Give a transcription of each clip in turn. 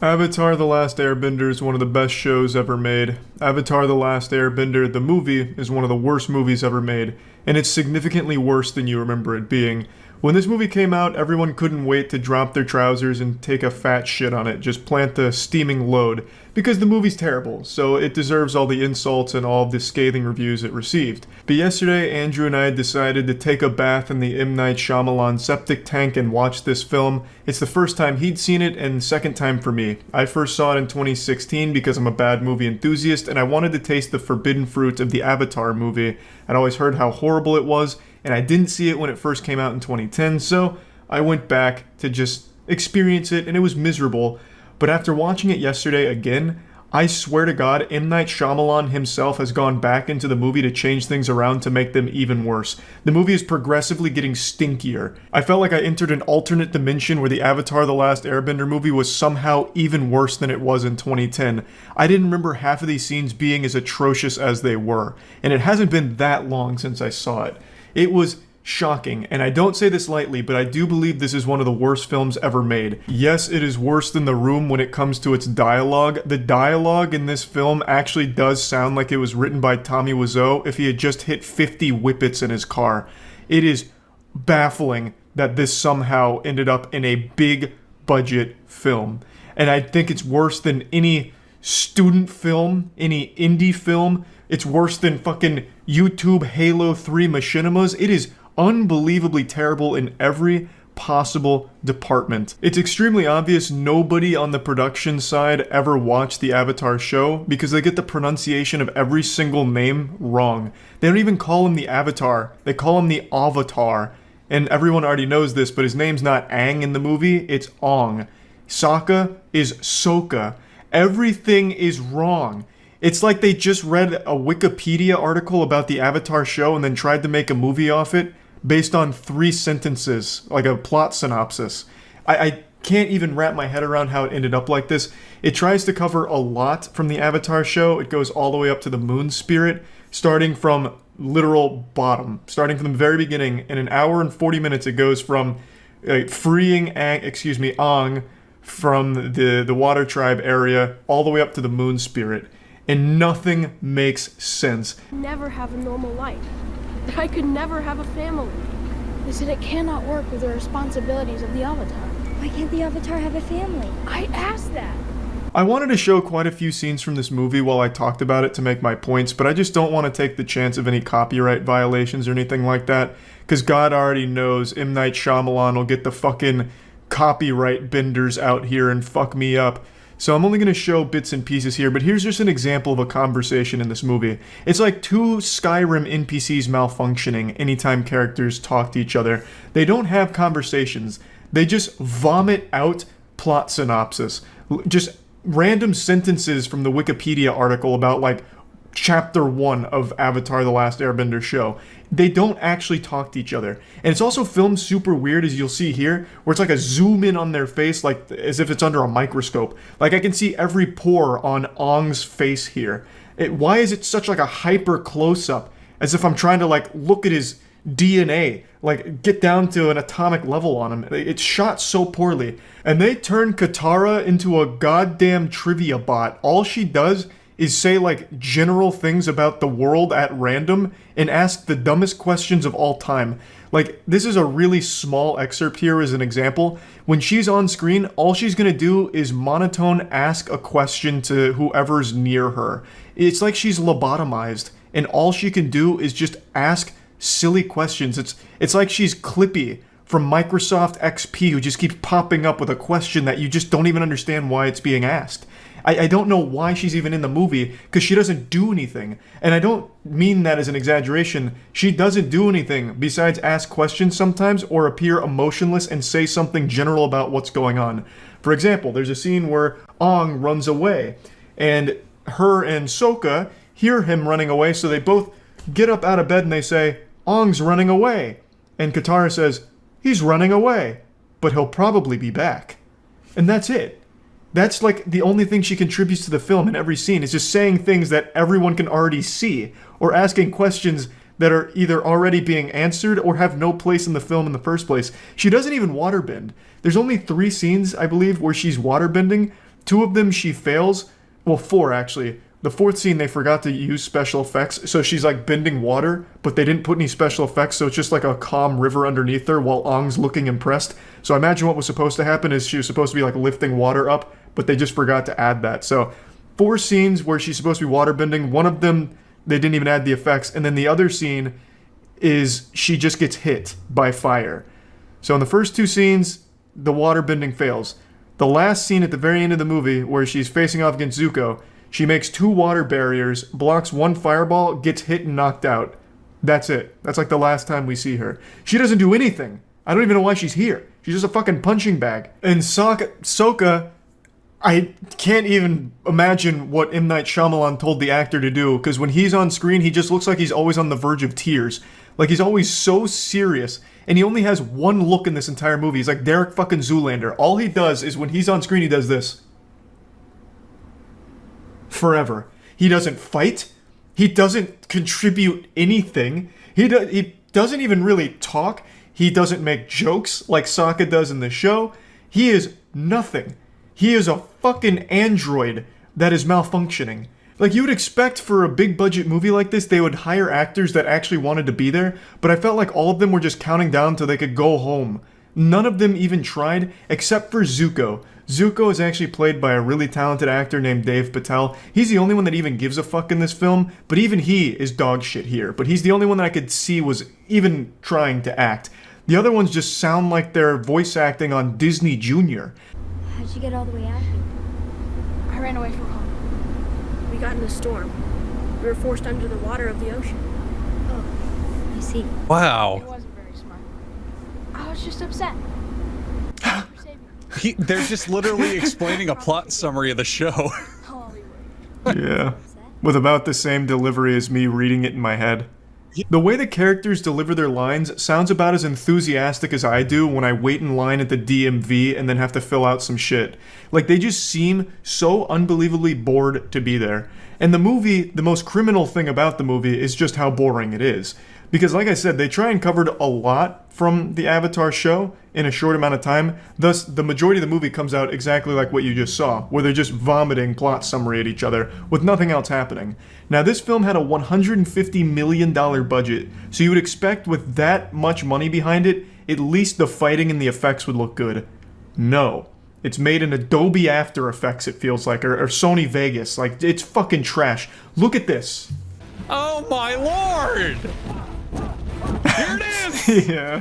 Avatar: The Last Airbender is one of the best shows ever made. Avatar: The Last Airbender, the movie, is one of the worst movies ever made, and it's significantly worse than you remember it being. When this movie came out, everyone couldn't wait to drop their trousers and take a fat shit on it, just plant a steaming load, because the movie's terrible, so it deserves all the insults and all of the scathing reviews it received. But yesterday, Andrew and I decided to take a bath in the M. Night Shyamalan septic tank and watch this film. It's the first time he'd seen it, and the second time for me. I first saw it in 2016 because I'm a bad movie enthusiast, and I wanted to taste the forbidden fruit of the Avatar movie. I'd always heard how horrible it was, and I didn't see it when it first came out in 2010, so I went back to just experience it, and it was miserable. But after watching it yesterday again, I swear to God, M. Night Shyamalan himself has gone back into the movie to change things around to make them even worse. The movie is progressively getting stinkier. I felt like I entered an alternate dimension where the Avatar: The Last Airbender movie was somehow even worse than it was in 2010. I didn't remember half of these scenes being as atrocious as they were, and it hasn't been that long since I saw it. It was shocking, and I don't say this lightly, but I do believe this is one of the worst films ever made. Yes, it is worse than The Room when it comes to its dialogue. The dialogue in this film actually does sound like it was written by Tommy Wiseau if he had just hit 50 whippets in his car. It is baffling that this somehow ended up in a big budget film. And I think it's worse than any student film, any indie film. It's worse than fucking YouTube Halo 3 machinimas. It is unbelievably terrible in every possible department. It's extremely obvious nobody on the production side ever watched the Avatar show because they get the pronunciation of every single name wrong. They don't even call him the Avatar, they call him the Avatar. And everyone already knows this, but his name's not Aang in the movie, it's Ong. Sokka is Sokka. Everything is wrong. It's like they just read a Wikipedia article about the Avatar show and then tried to make a movie off it based on 3 sentences, like a plot synopsis. I can't even wrap my head around how it ended up like this. It tries to cover a lot from the Avatar show. It goes all the way up to the moon spirit, starting from literal bottom, starting from the very beginning. In an hour and 40 minutes, it goes from freeing Aang from the water tribe area all the way up to the moon spirit. And nothing makes sense. Never have a normal life. That I could never have a family. They said it cannot work with the responsibilities of the Avatar. Why can't the Avatar have a family? I asked that. I wanted to show quite a few scenes from this movie while I talked about it to make my points, but I just don't want to take the chance of any copyright violations or anything like that, because God already knows M. Night Shyamalan will get the fucking copyright benders out here and fuck me up. So I'm only going to show bits and pieces here, but here's just an example of a conversation in this movie. It's like 2 Skyrim NPCs malfunctioning anytime characters talk to each other. They don't have conversations. They just vomit out plot synopsis. Just random sentences from the Wikipedia article about like Chapter 1 of Avatar: The Last Airbender show. They don't actually talk to each other. And it's also filmed super weird, as you'll see here, where it's like a zoom in on their face, like as if it's under a microscope. Like I can see every pore on Ong's face here. Why is it such like a hyper close-up? As if I'm trying to like look at his DNA, like get down to an atomic level on him. It's shot so poorly. And they turn Katara into a goddamn trivia bot. All she does is say like general things about the world at random and ask the dumbest questions of all time. Like, this is a really small excerpt here as an example. When she's on screen, all she's gonna do is monotone ask a question to whoever's near her. It's like she's lobotomized, and all she can do is just ask silly questions. It's like she's Clippy from Microsoft XP who just keeps popping up with a question that you just don't even understand why it's being asked. I don't know why she's even in the movie, because she doesn't do anything. And I don't mean that as an exaggeration. She doesn't do anything besides ask questions sometimes or appear emotionless and say something general about what's going on. For example, there's a scene where Ong runs away, and her and Sokka hear him running away, so they both get up out of bed and they say, "Ong's running away." And Katara says, "He's running away, but he'll probably be back." And that's it. That's like the only thing she contributes to the film in every scene, is just saying things that everyone can already see, or asking questions that are either already being answered or have no place in the film in the first place. She doesn't even waterbend. There's only 3 scenes, I believe, where she's waterbending. 2 of them she fails. Well, 4 actually. The 4th scene, they forgot to use special effects, so she's like bending water, but they didn't put any special effects, so it's just like a calm river underneath her while Ong's looking impressed. So I imagine what was supposed to happen is she was supposed to be like lifting water up, but they just forgot to add that. So 4 scenes where she's supposed to be water bending. One of them, they didn't even add the effects, and then the other scene is she just gets hit by fire. So in the first 2 scenes, the water bending fails. The last scene at the very end of the movie, where she's facing off against Zuko, she makes 2 water barriers, blocks 1 fireball, gets hit and knocked out. That's it. That's like the last time we see her. She doesn't do anything. I don't even know why she's here. She's just a fucking punching bag. And Sokka, I can't even imagine what M. Night Shyamalan told the actor to do, because when he's on screen, he just looks like he's always on the verge of tears. Like, he's always so serious, and he only has one look in this entire movie. He's like Derek fucking Zoolander. All he does is when he's on screen, he does this. Forever. He doesn't fight. He doesn't contribute anything. He doesn't even really talk. He doesn't make jokes like Sokka does in the show. He is nothing. He is a fucking android that is malfunctioning. Like, you would expect for a big budget movie like this, they would hire actors that actually wanted to be there, but I felt like all of them were just counting down till they could go home. None of them even tried, except for Zuko. Zuko is actually played by a really talented actor named Dave Patel. He's the only one that even gives a fuck in this film, but even he is dog shit here. But he's the only one that I could see was even trying to act. The other ones just sound like they're voice acting on Disney Junior. How'd you get all the way out here? I ran away from home. We got in a storm. We were forced under the water of the ocean. Oh, I see. It Wow. wasn't very smart. I was just upset. They're just literally explaining a plot summary of the show. Hollywood. Yeah. With about the same delivery as me reading it in my head. The way the characters deliver their lines sounds about as enthusiastic as I do when I wait in line at the DMV and then have to fill out some shit. Like, they just seem so unbelievably bored to be there. And the movie, the most criminal thing about the movie is just how boring it is. Because like I said, they try and covered a lot from the Avatar show in a short amount of time. Thus, the majority of the movie comes out exactly like what you just saw, where they're just vomiting plot summary at each other with nothing else happening. Now, this film had a $150 million budget, so you would expect with that much money behind it, at least the fighting and the effects would look good. No. It's made in Adobe After Effects, it feels like, or Sony Vegas. Like, it's fucking trash. Look at this. Oh my lord! Here it is! Yeah.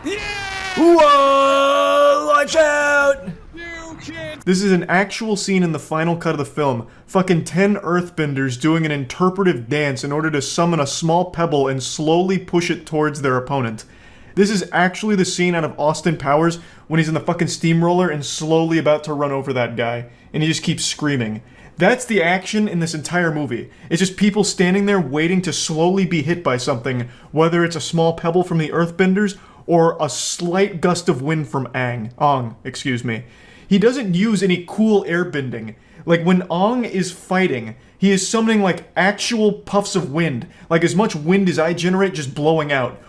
Yeah! Whoa! Watch out! You can't. This is an actual scene in the final cut of the film. Fucking 10 earthbenders doing an interpretive dance in order to summon a small pebble and slowly push it towards their opponent. This is actually the scene out of Austin Powers when he's in the fucking steamroller and slowly about to run over that guy. And he just keeps screaming. That's the action in this entire movie. It's just people standing there waiting to slowly be hit by something, whether it's a small pebble from the earthbenders or a slight gust of wind from Ong. He doesn't use any cool airbending. Like, when Ong is fighting, he is summoning like actual puffs of wind, like as much wind as I generate just blowing out.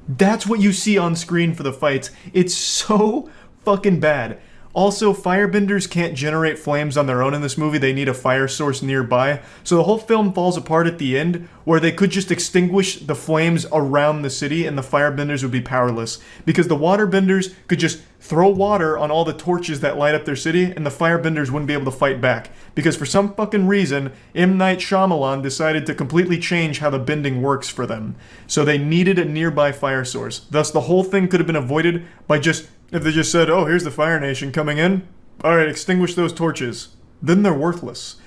That's what you see on screen for the fights. It's so fucking bad. Also, firebenders can't generate flames on their own in this movie. They need a fire source nearby. So the whole film falls apart at the end, where they could just extinguish the flames around the city and the firebenders would be powerless. Because the waterbenders could just throw water on all the torches that light up their city, and the firebenders wouldn't be able to fight back. Because for some fucking reason, M. Night Shyamalan decided to completely change how the bending works for them. So they needed a nearby fire source. Thus, the whole thing could have been avoided by just... If they just said, oh, here's the Fire Nation coming in. Alright, extinguish those torches. Then they're worthless.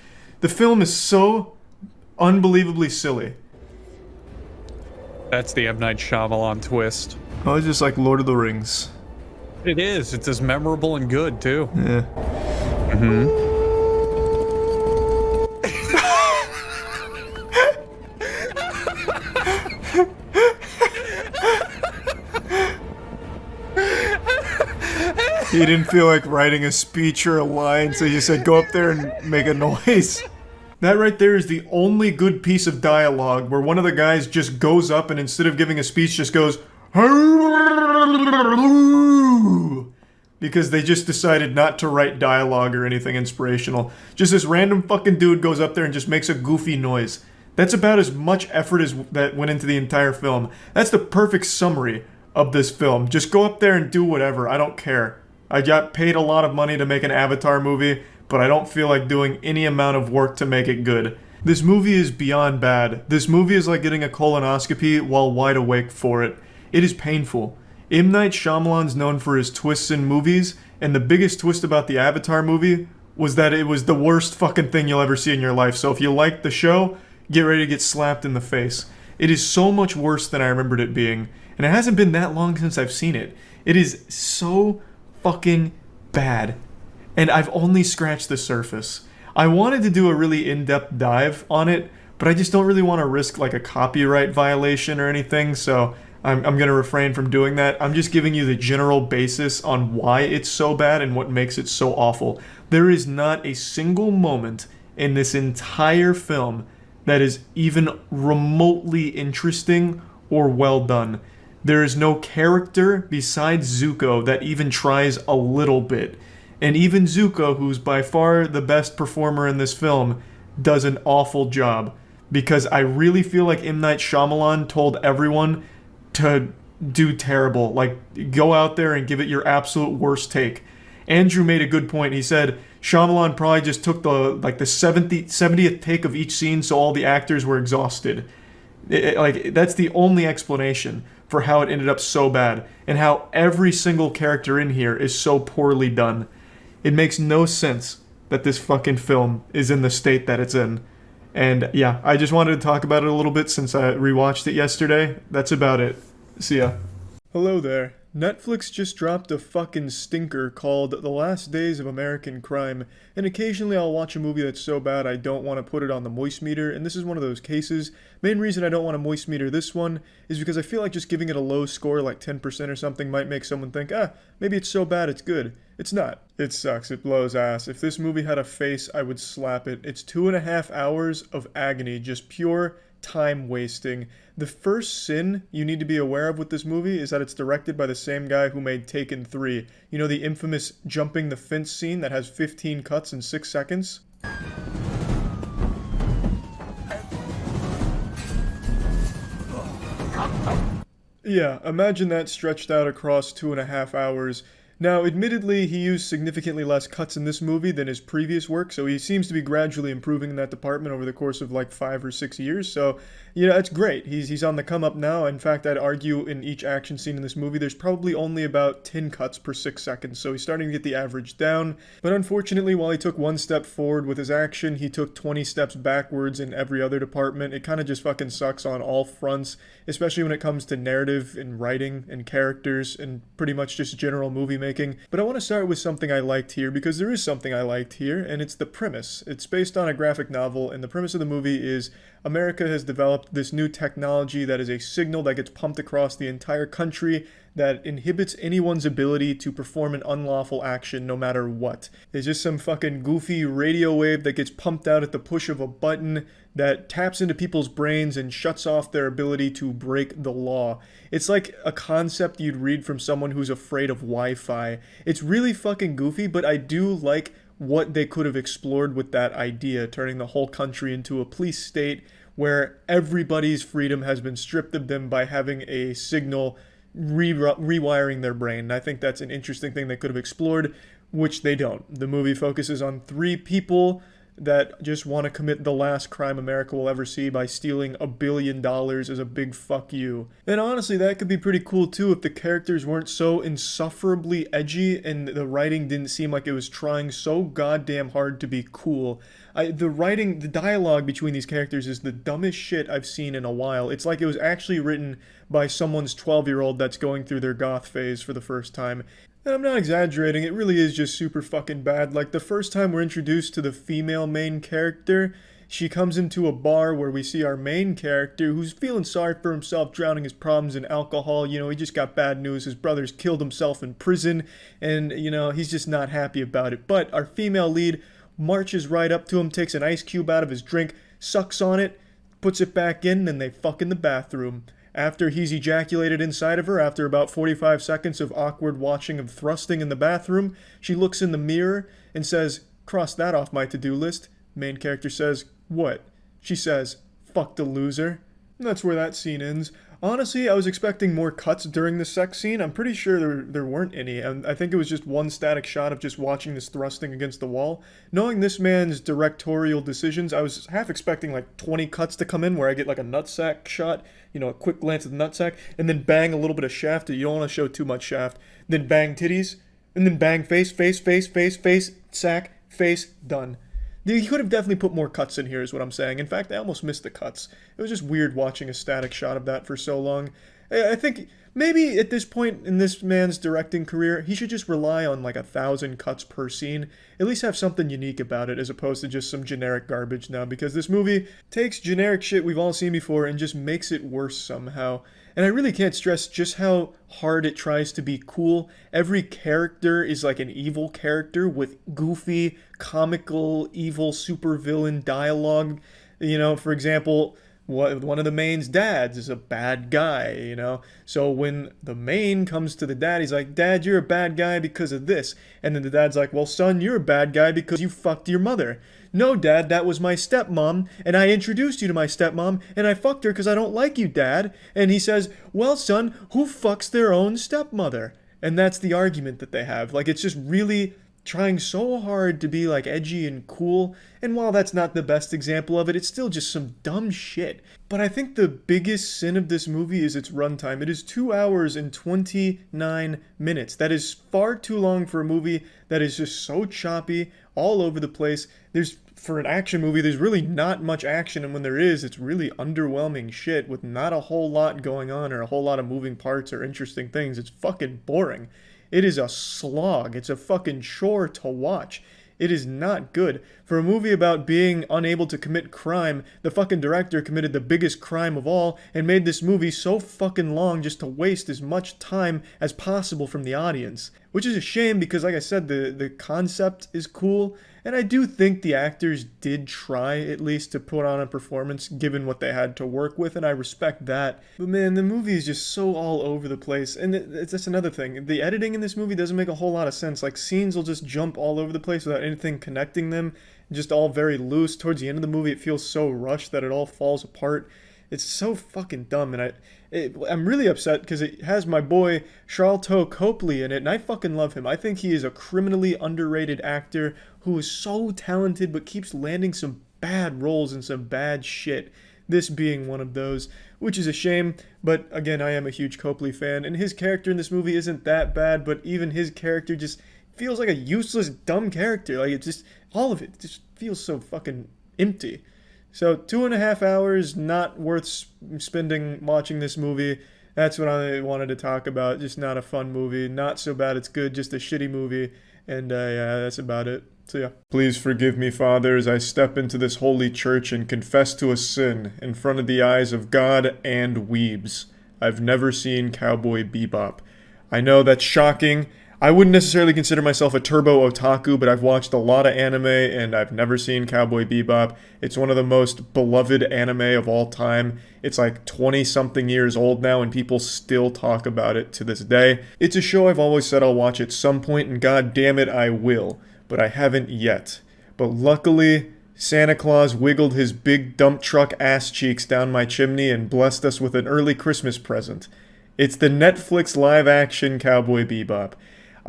The film is so unbelievably silly. That's the M. Night Shyamalan twist. Oh, it's just like Lord of the Rings. It is. It's as memorable and good, too. Yeah. Mm-hmm. He didn't feel like writing a speech or a line, so he said, go up there and make a noise. That right there is the only good piece of dialogue where one of the guys just goes up and instead of giving a speech just goes, the because they just decided not to write dialogue or anything inspirational. Just this random fucking dude goes up there and just makes a goofy noise. That's about as much effort as that went into the entire film. That's the perfect summary of this film. Just go up there and do whatever. I don't care. I got paid a lot of money to make an Avatar movie, but I don't feel like doing any amount of work to make it good. This movie is beyond bad. This movie is like getting a colonoscopy while wide awake for it. It is painful. M. Night Shyamalan's known for his twists in movies, and the biggest twist about the Avatar movie was that it was the worst fucking thing you'll ever see in your life. So if you like the show, get ready to get slapped in the face. It is so much worse than I remembered it being, and it hasn't been that long since I've seen it. It is so fucking bad, and I've only scratched the surface. I wanted to do a really in-depth dive on it, but I just don't really want to risk like a copyright violation or anything, so I'm going to refrain from doing that. I'm just giving you the general basis on why it's so bad and what makes it so awful. There is not a single moment in this entire film that is even remotely interesting or well done. There is no character besides Zuko that even tries a little bit. And even Zuko, who's by far the best performer in this film, does an awful job. Because I really feel like M. Night Shyamalan told everyone to do terrible. Like, go out there and give it your absolute worst take. Andrew made a good point. He said Shyamalan probably just took the 70th take of each scene, so all the actors were exhausted. That's the only explanation for how it ended up so bad, and how every single character in here is so poorly done. It makes no sense that this fucking film is in the state that it's in. And yeah, I just wanted to talk about it a little bit since I rewatched it yesterday. That's about it. See ya. Hello there. Netflix just dropped a fucking stinker called The Last Days of American Crime, and occasionally I'll watch a movie that's so bad I don't want to put it on the moist meter, and this is one of those cases. Main reason I don't want to moist meter this one is because I feel like just giving it a low score, like 10% or something, might make someone think, maybe it's so bad it's good. It's not. It sucks. It blows ass. If this movie had a face, I would slap it. It's 2.5 hours of agony, just pure time wasting. The first sin you need to be aware of with this movie is that it's directed by the same guy who made Taken 3. You know, the infamous jumping the fence scene that has 15 cuts in 6 seconds? Yeah, imagine that stretched out across 2.5 hours. Now, admittedly, he used significantly less cuts in this movie than his previous work, so he seems to be gradually improving in that department over the course of like 5 or 6 years, so, you know, it's great. He's on the come up now. In fact, I'd argue in each action scene in this movie, there's probably only about 10 cuts per 6 seconds, so he's starting to get the average down. But unfortunately, while he took 1 step forward with his action, he took 20 steps backwards in every other department. It kind of just fucking sucks on all fronts, especially when it comes to narrative and writing and characters and pretty much just general movie making. But I want to start with something I liked here, because there is something I liked here, and it's the premise. It's based on a graphic novel, and the premise of the movie is America has developed this new technology that is a signal that gets pumped across the entire country that inhibits anyone's ability to perform an unlawful action no matter what. It's just some fucking goofy radio wave that gets pumped out at the push of a button that taps into people's brains and shuts off their ability to break the law. It's like a concept you'd read from someone who's afraid of Wi-Fi. It's really fucking goofy, but I do like what they could have explored with that idea, turning the whole country into a police state where everybody's freedom has been stripped of them by having a signal rewiring their brain. And I think that's an interesting thing they could have explored, which they don't. The movie focuses on 3 people that just want to commit the last crime America will ever see by stealing $1 billion as a big fuck you. And honestly, that could be pretty cool too if the characters weren't so insufferably edgy and the writing didn't seem like it was trying so goddamn hard to be cool. The dialogue between these characters is the dumbest shit I've seen in a while. It's like it was actually written by someone's 12-year-old that's going through their goth phase for the first time. And I'm not exaggerating, it really is just super fucking bad. Like, the first time we're introduced to the female main character, she comes into a bar where we see our main character who's feeling sorry for himself, drowning his problems in alcohol. You know, he just got bad news. His brother's killed himself in prison, and, you know, he's just not happy about it. But our female lead marches right up to him, takes an ice cube out of his drink, sucks on it, puts it back in, and they fuck in the bathroom. After he's ejaculated inside of her, after about 45 seconds of awkward watching of thrusting in the bathroom, she looks in the mirror and says, "Cross that off my to-do list." Main character says, "What?" She says, "Fuck the loser." And that's where that scene ends. Honestly, I was expecting more cuts during the sex scene. I'm pretty sure there weren't any, and I think it was just one static shot of just watching this thrusting against the wall. Knowing this man's directorial decisions, I was half expecting like 20 cuts to come in where I get like a nutsack shot, you know, a quick glance at the nutsack, and then bang a little bit of shaft. You don't want to show too much shaft. Then bang titties, and then bang face, sack, face, done. He could have definitely put more cuts in here is what I'm saying. In fact, I almost missed the cuts. It was just weird watching a static shot of that for so long. I think maybe at this point in this man's directing career, he should just rely on like 1,000 cuts per scene. At least have something unique about it as opposed to just some generic garbage now, because this movie takes generic shit we've all seen before and just makes it worse somehow. And I really can't stress just how hard it tries to be cool. Every character is like an evil character with goofy, comical, evil supervillain dialogue. You know, for example, one of the main's dads is a bad guy, you know? So when the main comes to the dad, he's like, "Dad, you're a bad guy because of this." And then the dad's like, "Well, son, you're a bad guy because you fucked your mother." "No, Dad, that was my stepmom, and I introduced you to my stepmom, and I fucked her because I don't like you, Dad." And he says, "Well, son, who fucks their own stepmother?" And that's the argument that they have. Like, it's just really trying so hard to be like edgy and cool, and while that's not the best example of it, it's still just some dumb shit. But I think the biggest sin of this movie is its runtime. It is 2 hours and 29 minutes. That is far too long for a movie that is just so choppy, all over the place. For an action movie, there's really not much action, and when there is, it's really underwhelming shit with not a whole lot going on or a whole lot of moving parts or interesting things. It's fucking boring. It is a slog. It's a fucking chore to watch. It is not good. For a movie about being unable to commit crime, the fucking director committed the biggest crime of all and made this movie so fucking long just to waste as much time as possible from the audience. Which is a shame because, like I said, the concept is cool, and I do think the actors did try at least to put on a performance given what they had to work with, and I respect that. But man, the movie is just so all over the place, and that's another thing. The editing in this movie doesn't make a whole lot of sense. Like, scenes will just jump all over the place without anything connecting them, just all very loose. Towards the end of the movie, it feels so rushed that it all falls apart. It's so fucking dumb, and I'm really upset because it has my boy Charlton Copley in it, and I fucking love him. I think he is a criminally underrated actor who is so talented but keeps landing some bad roles and some bad shit. This being one of those, which is a shame, but again, I am a huge Copley fan, and his character in this movie isn't that bad, but even his character just feels like a useless, dumb character. Like, it just, all of it just feels so fucking empty. So 2.5 hours, not worth spending watching this movie. That's what I wanted to talk about. Just not a fun movie. Not so bad it's good, just a shitty movie. And yeah, that's about it. So yeah. Please forgive me, Father, as I step into this holy church and confess to a sin in front of the eyes of God and weebs. I've never seen Cowboy Bebop. I know that's shocking. I wouldn't necessarily consider myself a turbo otaku, but I've watched a lot of anime, and I've never seen Cowboy Bebop. It's one of the most beloved anime of all time. It's like 20-something years old now, and people still talk about it to this day. It's a show I've always said I'll watch at some point, and god damn it, I will. But I haven't yet. But luckily, Santa Claus wiggled his big dump truck ass cheeks down my chimney and blessed us with an early Christmas present. It's the Netflix live-action Cowboy Bebop.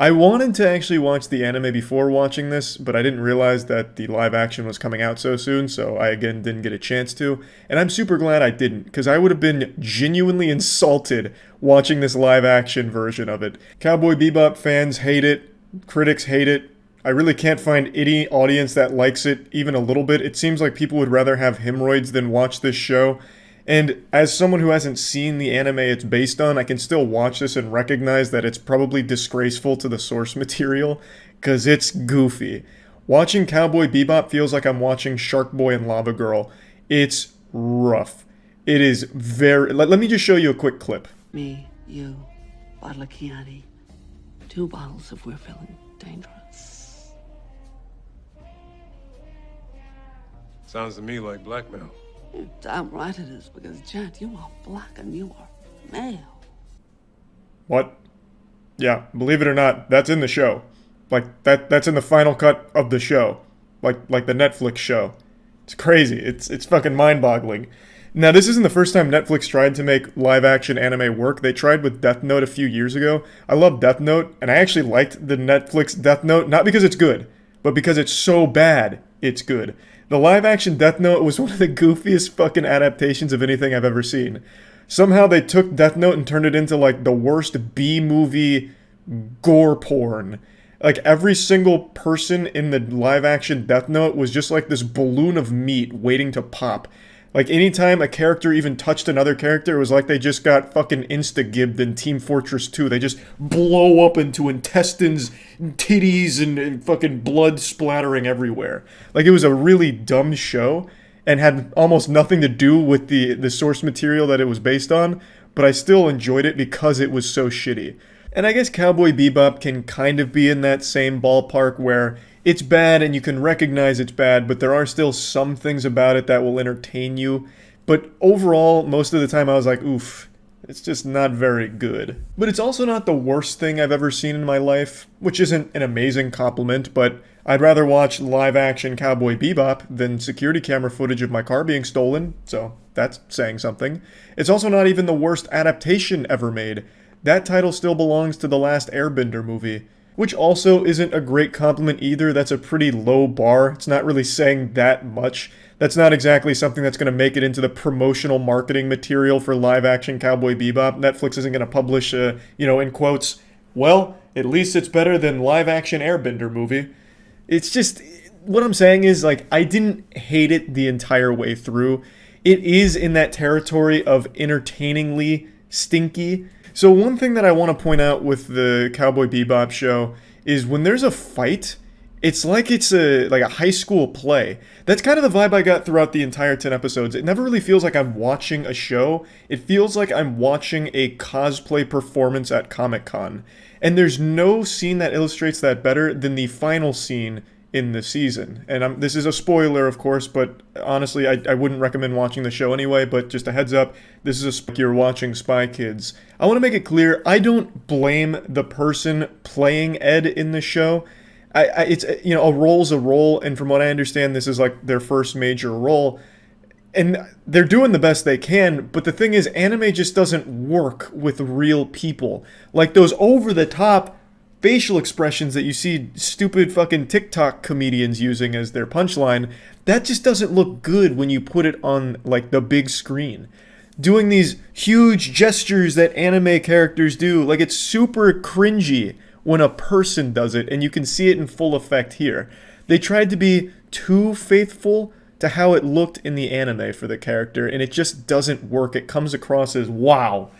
I wanted to actually watch the anime before watching this, but I didn't realize that the live action was coming out so soon, so I again didn't get a chance to. And I'm super glad I didn't, because I would have been genuinely insulted watching this live action version of it. Cowboy Bebop fans hate it, critics hate it. I really can't find any audience that likes it even a little bit. It seems like people would rather have hemorrhoids than watch this show. And as someone who hasn't seen the anime it's based on, I can still watch this and recognize that it's probably disgraceful to the source material, because it's goofy. Watching Cowboy Bebop feels like I'm watching Shark Boy and Lava Girl. It's rough. It is very... Let me just show you a quick clip. Me, you, bottle of Chianti. 2 bottles if we're feeling dangerous. Sounds to me like blackmail. You're damn right it is, because, Jet, you are black and you are male. What? Yeah, believe it or not, that's in the show. Like that's in the final cut of the show. Like the Netflix show. It's crazy. It's fucking mind-boggling. Now, this isn't the first time Netflix tried to make live-action anime work. They tried with Death Note a few years ago. I love Death Note, and I actually liked the Netflix Death Note, not because it's good, but because it's so bad, it's good. The live-action Death Note was one of the goofiest fucking adaptations of anything I've ever seen. Somehow they took Death Note and turned it into, like, the worst B-movie gore porn. Like, every single person in the live-action Death Note was just like this balloon of meat waiting to pop. Like, anytime a character even touched another character, it was like they just got fucking insta-gibbed in Team Fortress 2. They just blow up into intestines, titties, and fucking blood splattering everywhere. Like, it was a really dumb show and had almost nothing to do with the source material that it was based on, but I still enjoyed it because it was so shitty. And I guess Cowboy Bebop can kind of be in that same ballpark where it's bad and you can recognize it's bad, but there are still some things about it that will entertain you. But overall, most of the time I was like, oof, it's just not very good. But it's also not the worst thing I've ever seen in my life, which isn't an amazing compliment, but I'd rather watch live-action Cowboy Bebop than security camera footage of my car being stolen, so that's saying something. It's also not even the worst adaptation ever made. That title still belongs to the last Airbender movie, which also isn't a great compliment either. That's a pretty low bar. It's not really saying that much. That's not exactly something that's going to make it into the promotional marketing material for live-action Cowboy Bebop. Netflix isn't going to publish, in quotes, well, at least it's better than live-action Airbender movie. It's just, what I'm saying is, like, I didn't hate it the entire way through. It is in that territory of entertainingly stinky. So one thing that I want to point out with the Cowboy Bebop show is when there's a fight, it's like it's a high school play. That's kind of the vibe I got throughout the entire 10 episodes. It never really feels like I'm watching a show. It feels like I'm watching a cosplay performance at Comic-Con. And there's no scene that illustrates that better than the final scene in the season. And this is a spoiler, of course, but honestly, I wouldn't recommend watching the show anyway, but just a heads up, this is you're watching Spy Kids. I want to make it clear, I don't blame the person playing Ed in the show. It's, a role's a role, and from what I understand, this is like their first major role. And they're doing the best they can, but the thing is, anime just doesn't work with real people. Like those over-the-top facial expressions that you see stupid fucking TikTok comedians using as their punchline, that just doesn't look good when you put it on, like, the big screen. Doing these huge gestures that anime characters do, like, it's super cringy when a person does it, and you can see it in full effect here. They tried to be too faithful to how it looked in the anime for the character, and it just doesn't work. It comes across as, wow,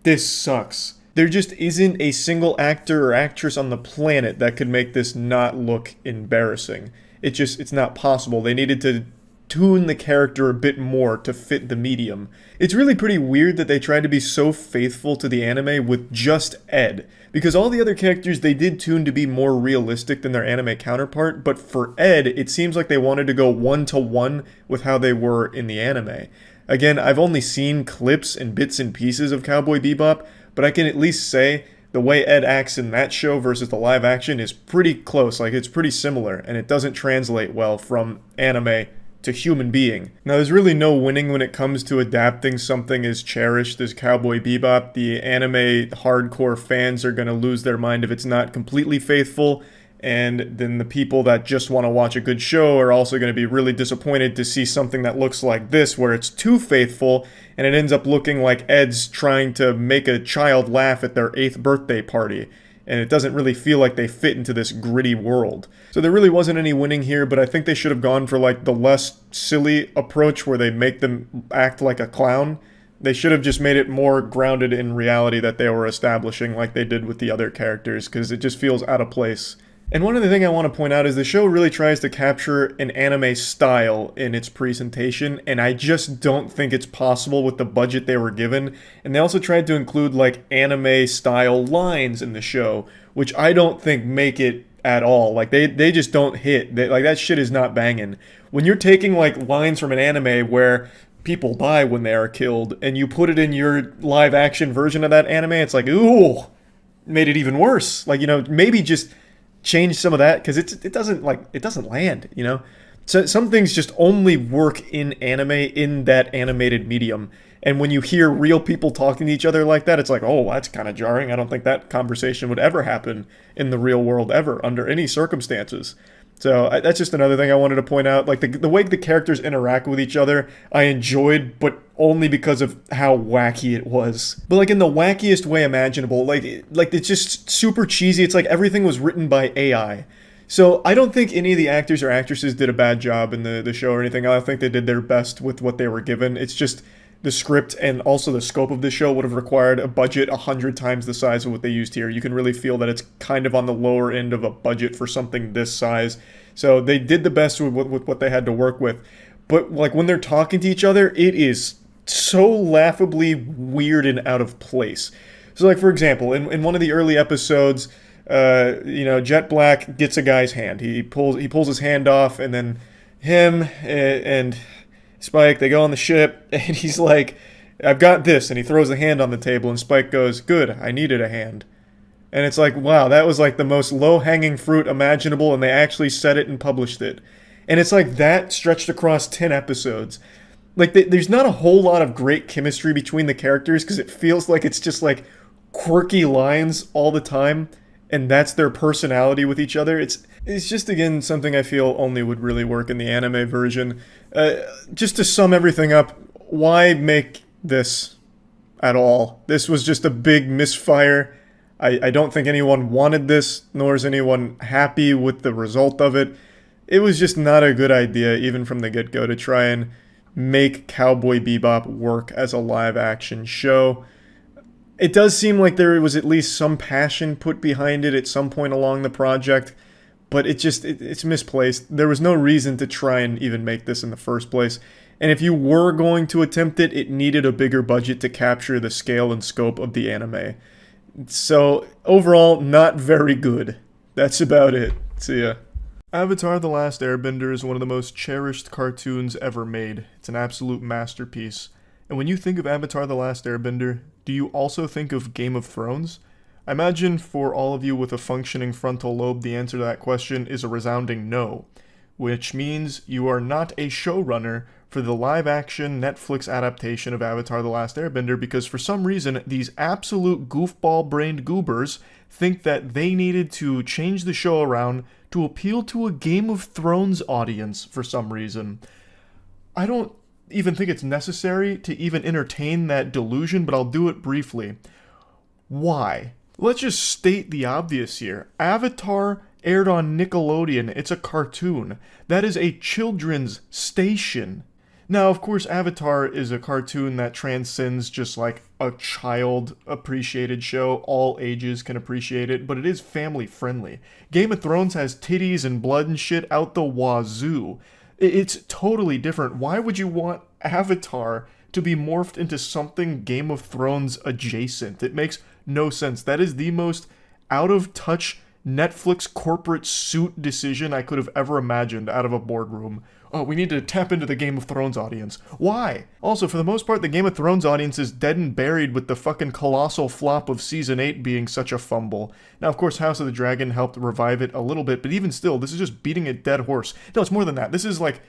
this sucks. There just isn't a single actor or actress on the planet that could make this not look embarrassing. It's not possible. They needed to tune the character a bit more to fit the medium. It's really pretty weird that they tried to be so faithful to the anime with just Ed, because all the other characters they did tune to be more realistic than their anime counterpart, but for Ed, it seems like they wanted to go one-to-one with how they were in the anime. Again, I've only seen clips and bits and pieces of Cowboy Bebop, but I can at least say the way Ed acts in that show versus the live action is pretty close, like it's pretty similar, and it doesn't translate well from anime to human being. Now, there's really no winning when it comes to adapting something as cherished as Cowboy Bebop. The anime hardcore fans are going to lose their mind if it's not completely faithful, and then the people that just want to watch a good show are also going to be really disappointed to see something that looks like this, where it's too faithful, and it ends up looking like Ed's trying to make a child laugh at their 8th birthday party, and it doesn't really feel like they fit into this gritty world. So there really wasn't any winning here, but I think they should have gone for like the less silly approach where they make them act like a clown. They should have just made it more grounded in reality that they were establishing like they did with the other characters, because it just feels out of place. And one other thing I want to point out is the show really tries to capture an anime style in its presentation, and I just don't think it's possible with the budget they were given. And they also tried to include like anime style lines in the show, which I don't think make it at all. Like they just don't hit. Like that shit is not banging. When you're taking like lines from an anime where people die when they are killed, and you put it in your live action version of that anime, it's like, ooh, made it even worse. Like, maybe just change some of that, because it doesn't land, So some things just only work in anime, in that animated medium. And when you hear real people talking to each other like that, it's like, oh, that's kind of jarring. I don't think that conversation would ever happen in the real world ever, under any circumstances. So that's just another thing I wanted to point out. Like, the way the characters interact with each other, I enjoyed, but only because of how wacky it was. But, like, in the wackiest way imaginable. Like it's just super cheesy. It's like everything was written by AI. So I don't think any of the actors or actresses did a bad job in the show or anything. I think they did their best with what they were given. It's just the script and also the scope of the show would have required a budget 100 times the size of what they used here. You can really feel that it's kind of on the lower end of a budget for something this size. So they did the best with what they had to work with. But like when they're talking to each other, it is so laughably weird and out of place. So like, for example, in one of the early episodes, Jet Black gets a guy's hand. He pulls his hand off, and then him and Spike, they go on the ship, and he's like, I've got this, and he throws the hand on the table, and Spike goes, good, I needed a hand. And it's like, wow, that was like the most low-hanging fruit imaginable, and they actually said it and published it. And it's like that stretched across 10 episodes. Like, there's not a whole lot of great chemistry between the characters, because it feels like it's just like quirky lines all the time, and that's their personality with each other. It's just, again, something I feel only would really work in the anime version. Just to sum everything up, why make this at all? This was just a big misfire. I don't think anyone wanted this, nor is anyone happy with the result of it. It was just not a good idea, even from the get-go, to try and make Cowboy Bebop work as a live-action show. It does seem like there was at least some passion put behind it at some point along the project, but it's misplaced. There was no reason to try and even make this in the first place. And if you were going to attempt it, it needed a bigger budget to capture the scale and scope of the anime. So, overall, not very good. That's about it. See ya. Avatar: The Last Airbender is one of the most cherished cartoons ever made. It's an absolute masterpiece. And when you think of Avatar: The Last Airbender, do you also think of Game of Thrones? I imagine for all of you with a functioning frontal lobe, the answer to that question is a resounding no, which means you are not a showrunner for the live-action Netflix adaptation of Avatar: The Last Airbender, because for some reason, these absolute goofball-brained goobers think that they needed to change the show around to appeal to a Game of Thrones audience for some reason. I don't even think it's necessary to even entertain that delusion, but I'll do it briefly. Why? Let's just state the obvious here. Avatar aired on Nickelodeon. It's a cartoon. That is a children's station. Now, of course, Avatar is a cartoon that transcends just like a child-appreciated show. All ages can appreciate it, but it is family-friendly. Game of Thrones has titties and blood and shit out the wazoo. It's totally different. Why would you want Avatar to be morphed into something Game of Thrones adjacent? It makes no sense. That is the most out-of-touch Netflix corporate suit decision I could have ever imagined out of a boardroom. Oh, we need to tap into the Game of Thrones audience. Why? Also, for the most part, the Game of Thrones audience is dead and buried with the fucking colossal flop of Season 8 being such a fumble. Now, of course, House of the Dragon helped revive it a little bit, but even still, this is just beating a dead horse. No, it's more than that. This is like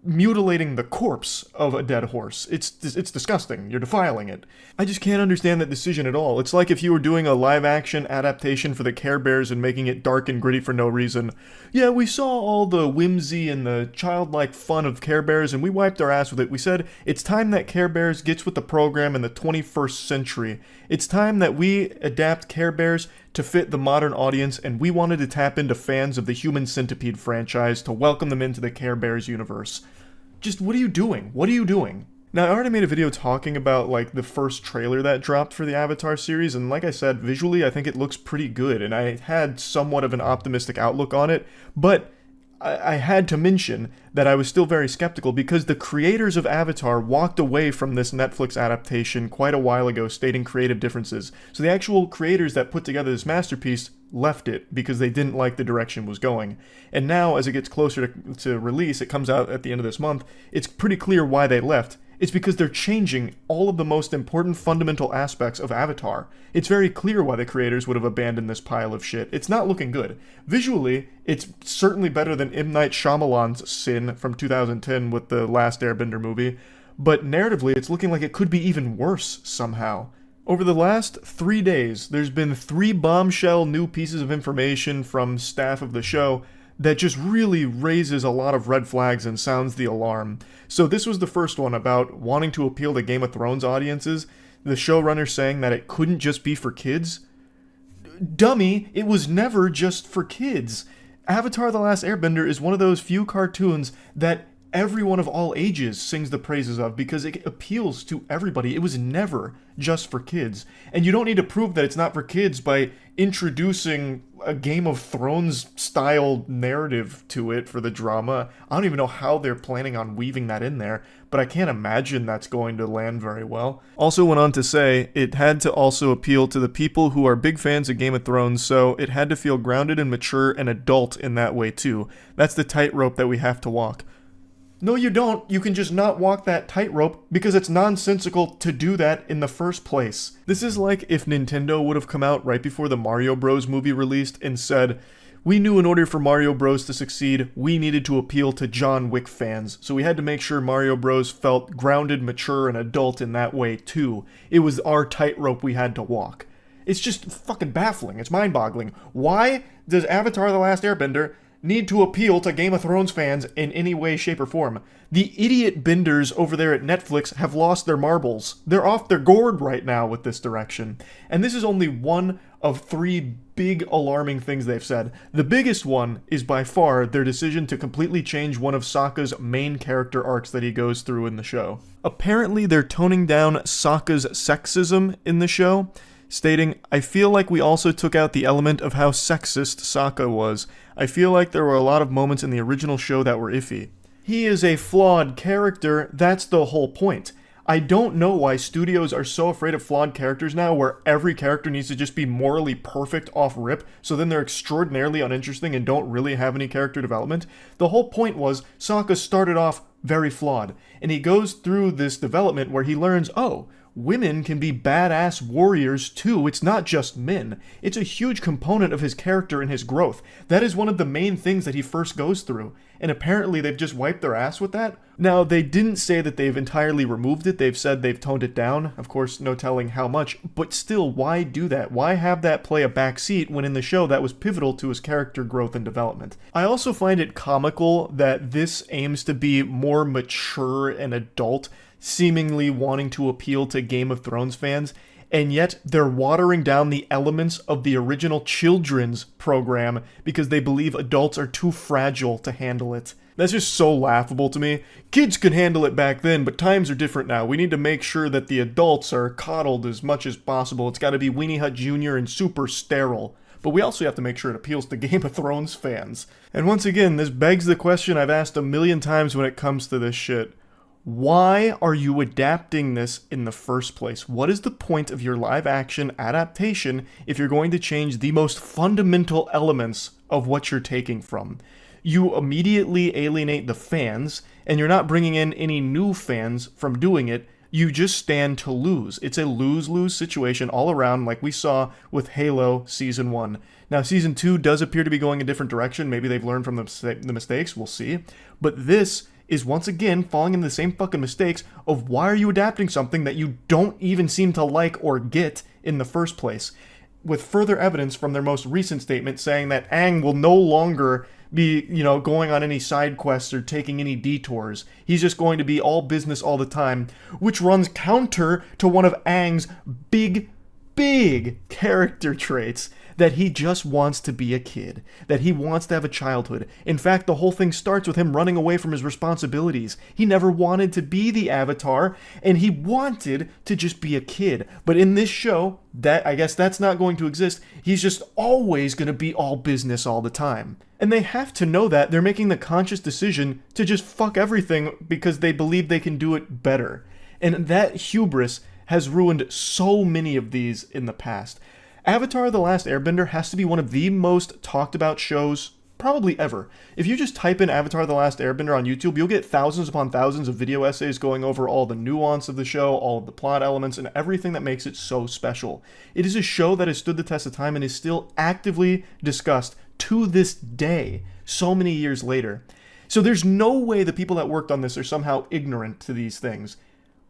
mutilating the corpse of a dead horse. It's disgusting. You're defiling it. I just can't understand that decision at all. It's like if you were doing a live-action adaptation for the Care Bears and making it dark and gritty for no reason. Yeah, we saw all the whimsy and the childlike fun of Care Bears, and we wiped our ass with it. We said, it's time that Care Bears gets with the program in the 21st century. It's time that we adapt Care Bears to fit the modern audience, and we wanted to tap into fans of the Human Centipede franchise to welcome them into the Care Bears universe. Just, what are you doing? What are you doing? Now, I already made a video talking about, like, the first trailer that dropped for the Avatar series, and like I said, visually, I think it looks pretty good, and I had somewhat of an optimistic outlook on it, but I had to mention that I was still very skeptical because the creators of Avatar walked away from this Netflix adaptation quite a while ago, stating creative differences. So the actual creators that put together this masterpiece left it because they didn't like the direction it was going. And now, as it gets closer to release, it comes out at the end of this month, it's pretty clear why they left. It's because they're changing all of the most important fundamental aspects of Avatar. It's very clear why the creators would have abandoned this pile of shit. It's not looking good. Visually, it's certainly better than M. Night Shyamalan's Sin from 2010 with the last Airbender movie, but narratively, it's looking like it could be even worse somehow. Over the last 3 days, there's been 3 bombshell new pieces of information from staff of the show that just really raises a lot of red flags and sounds the alarm. So this was the first one about wanting to appeal to Game of Thrones audiences, the showrunner saying that it couldn't just be for kids. Dummy, it was never just for kids. Avatar: The Last Airbender is one of those few cartoons that everyone of all ages sings the praises of because it appeals to everybody. It was never just for kids. And you don't need to prove that it's not for kids by introducing a Game of Thrones style narrative to it for the drama. I don't even know how they're planning on weaving that in there, but I can't imagine that's going to land very well. Also went on to say it had to also appeal to the people who are big fans of Game of Thrones, so it had to feel grounded and mature and adult in that way too. That's the tightrope that we have to walk. No, you don't. You can just not walk that tightrope because it's nonsensical to do that in the first place. This is like if Nintendo would have come out right before the Mario Bros. Movie released and said, we knew in order for Mario Bros. To succeed, we needed to appeal to John Wick fans, so we had to make sure Mario Bros. Felt grounded, mature, and adult in that way too. It was our tightrope we had to walk. It's just fucking baffling. It's mind-boggling. Why does Avatar: The Last Airbender need to appeal to Game of Thrones fans in any way, shape, or form? The idiot benders over there at Netflix have lost their marbles. They're off their gourd right now with this direction. And this is only one of 3 big alarming things they've said. The biggest one is by far their decision to completely change one of Sokka's main character arcs that he goes through in the show. Apparently they're toning down Sokka's sexism in the show, stating, I feel like we also took out the element of how sexist Sokka was. I feel like there were a lot of moments in the original show that were iffy. He is a flawed character, that's the whole point. I don't know why studios are so afraid of flawed characters now, where every character needs to just be morally perfect off rip, so then they're extraordinarily uninteresting and don't really have any character development. The whole point was, Sokka started off very flawed, and he goes through this development where he learns, oh, women can be badass warriors too. It's not just men. It's a huge component of his character and his growth. That is one of the main things that he first goes through. And apparently they've just wiped their ass with that. Now, they didn't say that they've entirely removed it. They've said they've toned it down. Of course, no telling how much. But still, why do that? Why have that play a backseat when in the show that was pivotal to his character growth and development? I also find it comical that this aims to be more mature and adult, seemingly wanting to appeal to Game of Thrones fans, and yet they're watering down the elements of the original children's program because they believe adults are too fragile to handle it. That's just so laughable to me. Kids could handle it back then, but times are different now. We need to make sure that the adults are coddled as much as possible. It's gotta be Weenie Hut Jr. and super sterile. But we also have to make sure it appeals to Game of Thrones fans. And once again, this begs the question I've asked a million times when it comes to this shit. Why are you adapting this in the first place? What is the point of your live-action adaptation if you're going to change the most fundamental elements of what you're taking from? You immediately alienate the fans, and you're not bringing in any new fans from doing it. You just stand to lose. It's a lose-lose situation all around, like we saw with Halo Season 1. Now, Season 2 does appear to be going a different direction. Maybe they've learned from the mistakes. We'll see. But this is once again falling into the same fucking mistakes of why are you adapting something that you don't even seem to like or get in the first place, with further evidence from their most recent statement saying that Aang will no longer be, going on any side quests or taking any detours. He's just going to be all business all the time, which runs counter to one of Aang's big character traits, that he just wants to be a kid, that he wants to have a childhood. In fact, the whole thing starts with him running away from his responsibilities. He never wanted to be the Avatar, and he wanted to just be a kid. But in this show, I guess that's not going to exist. He's just always going to be all business all the time. And they have to know that. They're making the conscious decision to just fuck everything because they believe they can do it better. And that hubris has ruined so many of these in the past. Avatar: The Last Airbender has to be one of the most talked about shows probably ever. If you just type in Avatar The Last Airbender on YouTube, you'll get thousands upon thousands of video essays going over all the nuance of the show, all of the plot elements, and everything that makes it so special. It is a show that has stood the test of time and is still actively discussed to this day, so many years later. So there's no way the people that worked on this are somehow ignorant to these things,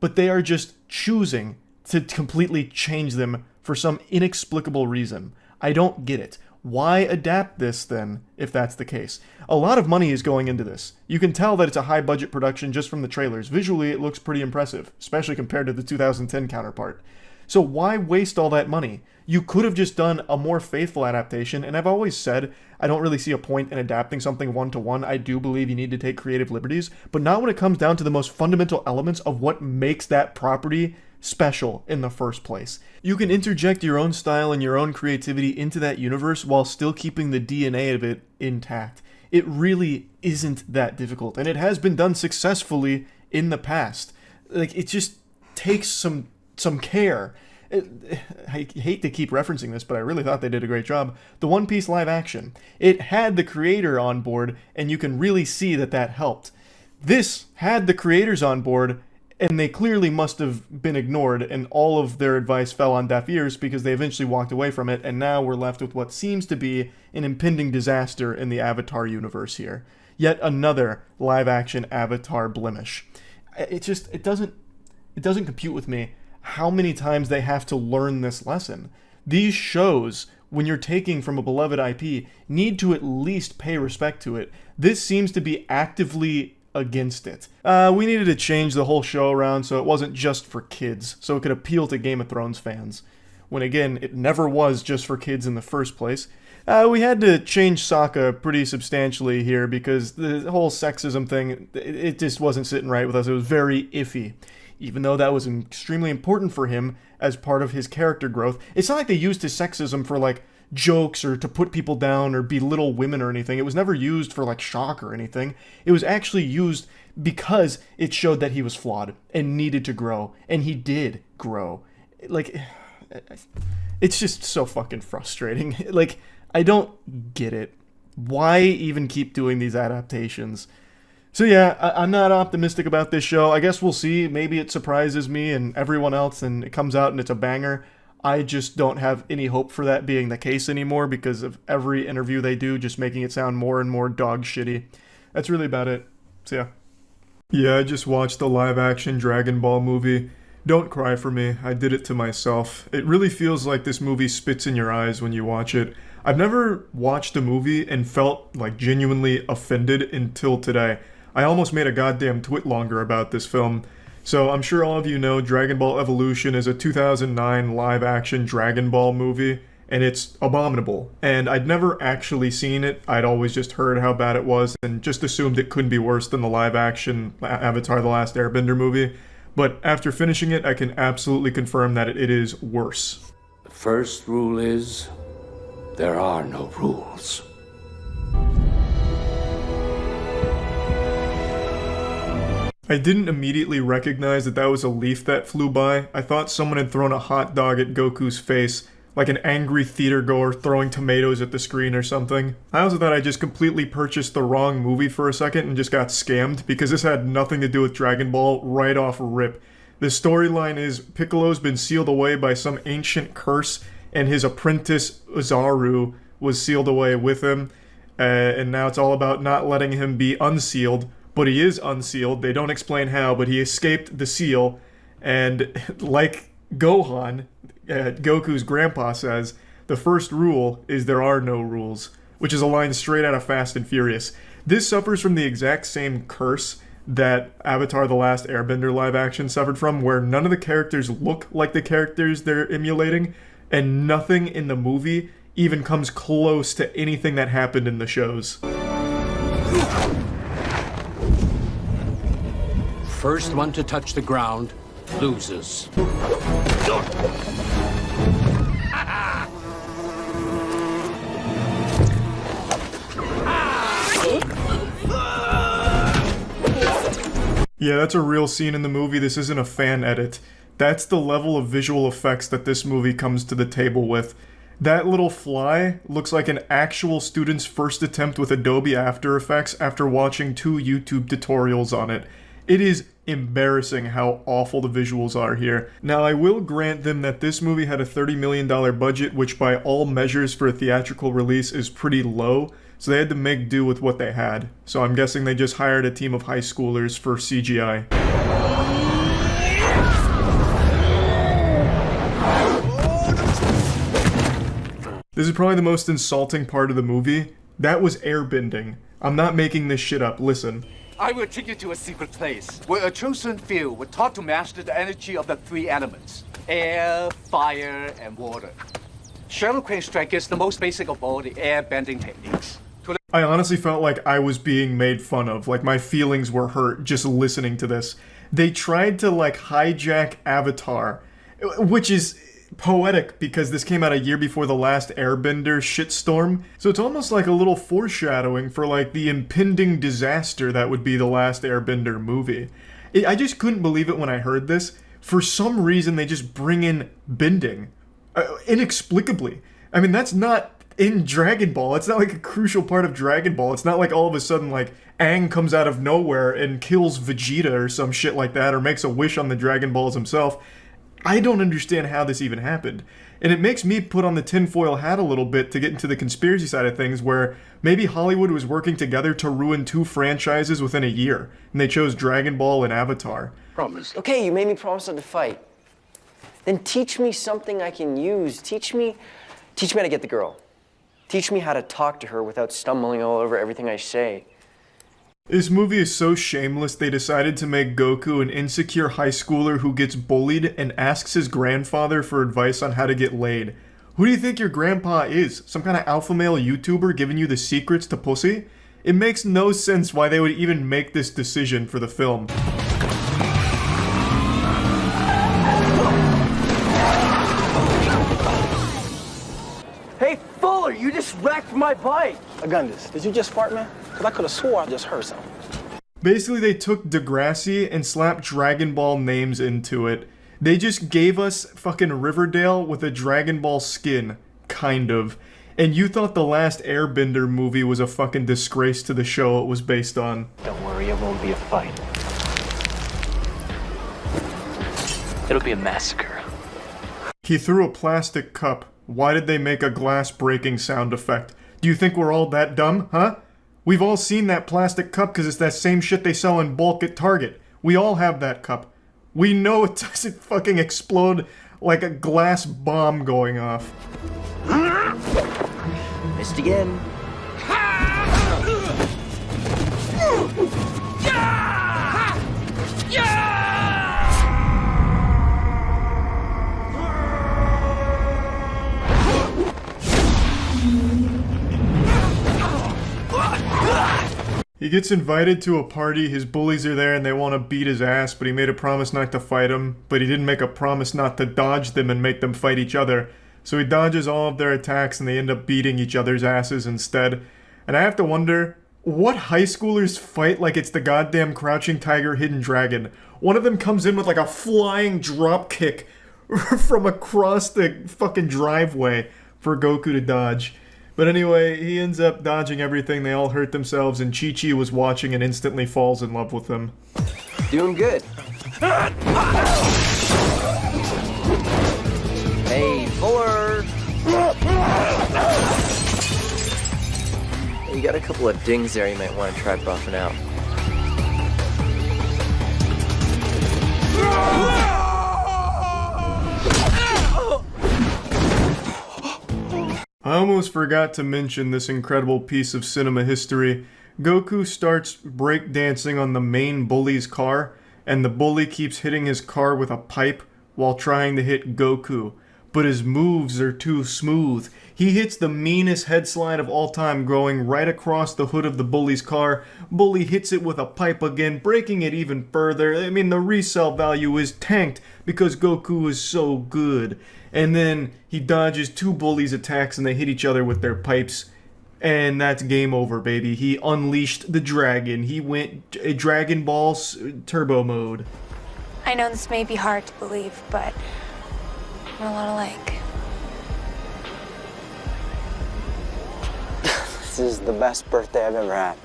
but they are just choosing to completely change them for some inexplicable reason. I don't get it. Why adapt this then, if that's the case? A lot of money is going into this. You can tell that it's a high-budget production just from the trailers. Visually, it looks pretty impressive, especially compared to the 2010 counterpart. So why waste all that money? You could have just done a more faithful adaptation, and I've always said I don't really see a point in adapting something one-to-one. I do believe you need to take creative liberties, but not when it comes down to the most fundamental elements of what makes that property special in the first place. You can interject your own style and your own creativity into that universe while still keeping the DNA of it intact. It really isn't that difficult, and it has been done successfully in the past. Like, it just takes some care. I hate to keep referencing this, but I really thought they did a great job. The One Piece live action. It had the creator on board, and you can really see that that helped. This had the creators on board, and they clearly must have been ignored, and all of their advice fell on deaf ears because they eventually walked away from it, and now we're left with what seems to be an impending disaster in the Avatar universe here. Yet another live-action Avatar blemish. It doesn't compute with me how many times they have to learn this lesson. These shows, when you're taking from a beloved IP, need to at least pay respect to it. This seems to be actively against it. We needed to change the whole show around so it wasn't just for kids, so it could appeal to Game of Thrones fans. When again, it never was just for kids in the first place. We had to change Sokka pretty substantially here because the whole sexism thing, it just wasn't sitting right with us. It was very iffy. Even though that was extremely important for him as part of his character growth. It's not like they used his sexism for, like, jokes or to put people down or belittle women or anything. It was never used for, like, shock or anything. It was actually used because it showed that he was flawed and needed to grow. And he did grow. Like, it's just so fucking frustrating. Like, I don't get it. Why even keep doing these adaptations? So yeah, I'm not optimistic about this show. I guess we'll see. Maybe it surprises me and everyone else and it comes out and it's a banger. I just don't have any hope for that being the case anymore because of every interview they do just making it sound more and more dog shitty. That's really about it. So yeah. Yeah, I just watched the live-action Dragon Ball movie. Don't cry for me. I did it to myself. It really feels like this movie spits in your eyes when you watch it. I've never watched a movie and felt like genuinely offended until today. I almost made a goddamn twitlonger about this film. So I'm sure all of you know Dragon Ball Evolution is a 2009 live-action Dragon Ball movie, and it's abominable. And I'd never actually seen it. I'd always just heard how bad it was and just assumed it couldn't be worse than the live-action Avatar The Last Airbender movie. But after finishing it, I can absolutely confirm that it is worse. The first rule is, there are no rules. I didn't immediately recognize that that was a leaf that flew by. I thought someone had thrown a hot dog at Goku's face, like an angry theatergoer throwing tomatoes at the screen or something. I also thought I just completely purchased the wrong movie for a second and just got scammed, because this had nothing to do with Dragon Ball right off rip. The storyline is Piccolo's been sealed away by some ancient curse, and his apprentice Uzaru was sealed away with him, and now it's all about not letting him be unsealed. But he is unsealed. They don't explain how, but he escaped the seal. And like Gohan, Goku's grandpa says, the first rule is there are no rules, which is a line straight out of Fast and Furious. This suffers from the exact same curse that Avatar The Last Airbender live action suffered from, where none of the characters look like the characters they're emulating, and nothing in the movie even comes close to anything that happened in the shows. First one to touch the ground loses. Yeah, that's a real scene in the movie. This isn't a fan edit. That's the level of visual effects that this movie comes to the table with. That little fly looks like an actual student's first attempt with Adobe After Effects after watching 2 YouTube tutorials on it. It is embarrassing how awful the visuals are here. Now, I will grant them that this movie had a $30 million budget, which by all measures for a theatrical release is pretty low, so they had to make do with what they had. So I'm guessing they just hired a team of high schoolers for CGI. This is probably the most insulting part of the movie. That was airbending. I'm not making this shit up, listen. I will take you to a secret place where a chosen few were taught to master the energy of the 3 elements: air, fire, and water. Shadow Crane Strike is the most basic of all the air bending techniques. I honestly felt like I was being made fun of, like my feelings were hurt just listening to this. They tried to like hijack Avatar, which is poetic because this came out a year before the last Airbender shitstorm, so it's almost like a little foreshadowing for like the impending disaster that would be the last Airbender movie. I just couldn't believe it when I heard this. For some reason they just bring in bending. Inexplicably. I mean, that's not in Dragon Ball. It's not like a crucial part of Dragon Ball. It's not like all of a sudden like Aang comes out of nowhere and kills Vegeta or some shit like that, or makes a wish on the Dragon Balls himself. I don't understand how this even happened. And it makes me put on the tinfoil hat a little bit to get into the conspiracy side of things, where maybe Hollywood was working together to ruin 2 franchises within a year, and they chose Dragon Ball and Avatar. Promise. Okay, you made me promise not to fight. Then teach me something I can use. Teach me how to get the girl. Teach me how to talk to her without stumbling all over everything I say. This movie is so shameless they decided to make Goku an insecure high schooler who gets bullied and asks his grandfather for advice on how to get laid. Who do you think your grandpa is? Some kind of alpha male YouTuber giving you the secrets to pussy? It makes no sense why they would even make this decision for the film. Hey, Fuller, you just wrecked my bike! Agundis, did you just fart, man? Because I could have swore I just heard something. Basically, they took Degrassi and slapped Dragon Ball names into it. They just gave us fucking Riverdale with a Dragon Ball skin. Kind of. And you thought the last Airbender movie was a fucking disgrace to the show it was based on. Don't worry, it won't be a fight. It'll be a massacre. He threw a plastic cup. Why did they make a glass breaking sound effect? Do you think we're all that dumb, huh? We've all seen that plastic cup because it's that same shit they sell in bulk at Target. We all have that cup. We know it doesn't fucking explode like a glass bomb going off. Missed again. He gets invited to a party, his bullies are there and they want to beat his ass, but he made a promise not to fight them, but he didn't make a promise not to dodge them and make them fight each other. So he dodges all of their attacks and they end up beating each other's asses instead. And I have to wonder, what high schoolers fight like it's the goddamn Crouching Tiger, Hidden Dragon? One of them comes in with like a flying drop kick from across the fucking driveway for Goku to dodge. But anyway, he ends up dodging everything, they all hurt themselves, and Chi-Chi was watching and instantly falls in love with him. Doing good. Hey, Fuller! You got a couple of dings there you might want to try buffing out. I almost forgot to mention this incredible piece of cinema history. Goku starts breakdancing on the main bully's car, and the bully keeps hitting his car with a pipe while trying to hit Goku. But his moves are too smooth. He hits the meanest head slide of all time, going right across the hood of the bully's car. Bully hits it with a pipe again, breaking it even further. I mean, the resale value is tanked because Goku is so good. And then he dodges 2 bullies' attacks and they hit each other with their pipes. And that's game over, baby. He unleashed the dragon. He went Dragon Ball turbo mode. I know this may be hard to believe, but we're a lot alike. This is the best birthday I've ever had.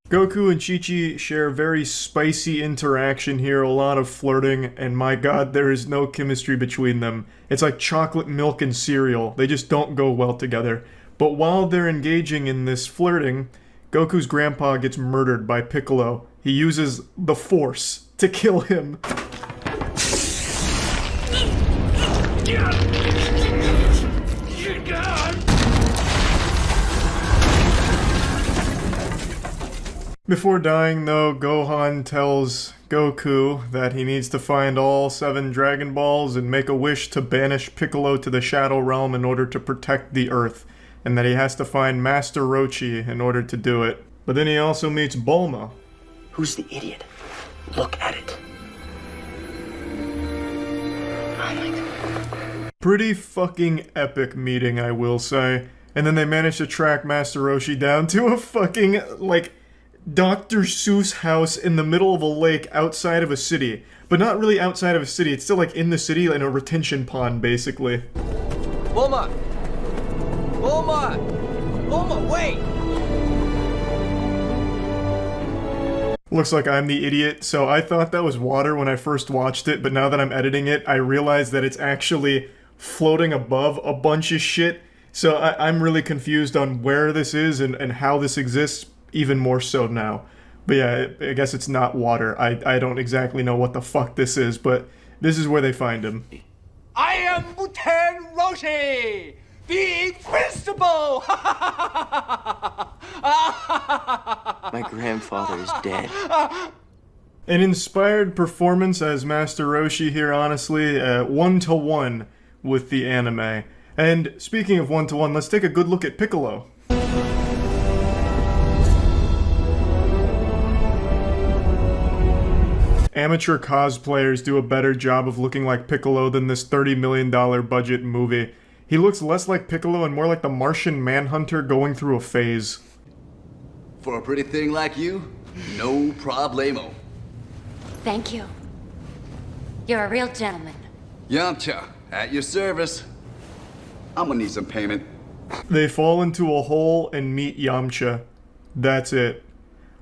Goku and Chi-Chi share very spicy interaction here, a lot of flirting, and my god, there is no chemistry between them. It's like chocolate milk and cereal. They just don't go well together. But while they're engaging in this flirting, Goku's grandpa gets murdered by Piccolo. He uses the Force to kill him. Before dying, though, Gohan tells Goku that he needs to find all 7 Dragon Balls and make a wish to banish Piccolo to the Shadow Realm in order to protect the Earth, and that he has to find Master Roshi in order to do it. But then he also meets Bulma. Who's the idiot? Look at it. Oh my god. Pretty fucking epic meeting, I will say. And then they manage to track Master Roshi down to a fucking, like, Dr. Seuss house in the middle of a lake outside of a city. But not really outside of a city, it's still like in the city in a retention pond, basically. Bulma! Bulma! Bulma, wait! Looks like I'm the idiot, so I thought that was water when I first watched it, but now that I'm editing it, I realize that it's actually floating above a bunch of shit. So I'm really confused on where this is and how this exists. Even more so now. But yeah, I guess it's not water. I don't exactly know what the fuck this is, but this is where they find him. I am Lieutenant Roshi, the Invincible! My grandfather is dead. An inspired performance as Master Roshi here, honestly, 1-to-1 with the anime. And speaking of 1-to-1, let's take a good look at Piccolo. Amateur cosplayers do a better job of looking like Piccolo than this $30 million budget movie. He looks less like Piccolo and more like the Martian Manhunter going through a phase. For a pretty thing like you, no problemo. Thank you. You're a real gentleman. Yamcha, at your service. I'm gonna need some payment. They fall into a hole and meet Yamcha. That's it.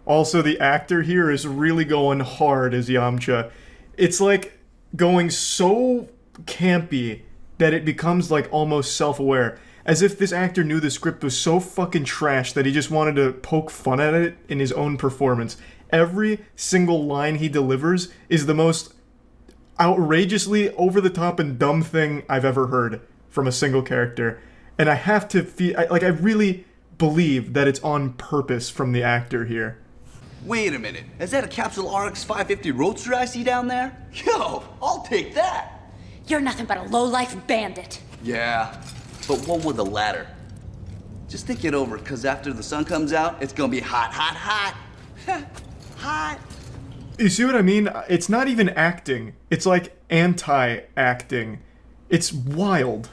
Also, the actor here is really going hard as Yamcha. It's like going so campy that it becomes like almost self-aware. As if this actor knew the script was so fucking trash that he just wanted to poke fun at it in his own performance. Every single line he delivers is the most outrageously over-the-top and dumb thing I've ever heard from a single character. And I have to feel, I really believe that it's on purpose from the actor here. Wait a minute, is that a Capsule RX 550 Roadster I see down there? Yo, I'll take that! You're nothing but a low-life bandit. Yeah, but one with a ladder. Just think it over, because after the sun comes out, it's gonna be hot, hot, hot. Hot. You see what I mean? It's not even acting. It's like anti-acting. It's wild.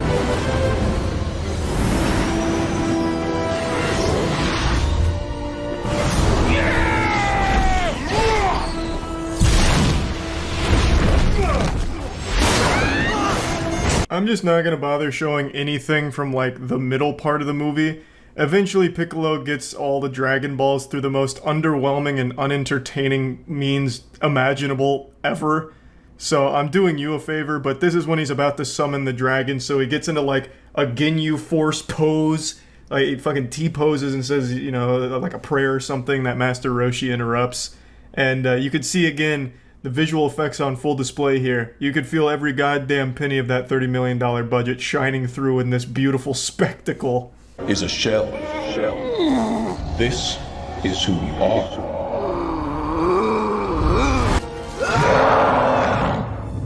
I'm just not gonna bother showing anything from like the middle part of the movie. Eventually Piccolo gets all the Dragon Balls through the most underwhelming and unentertaining means imaginable ever. So I'm doing you a favor, but this is when he's about to summon the dragon, so he gets into like a Ginyu Force pose. Like he fucking T-poses and says, you know, like a prayer or something that Master Roshi interrupts. And you could see again the visual effects on full display here. You could feel every goddamn penny of that $30 million budget shining through in this beautiful spectacle. Is a shell. This is who you are.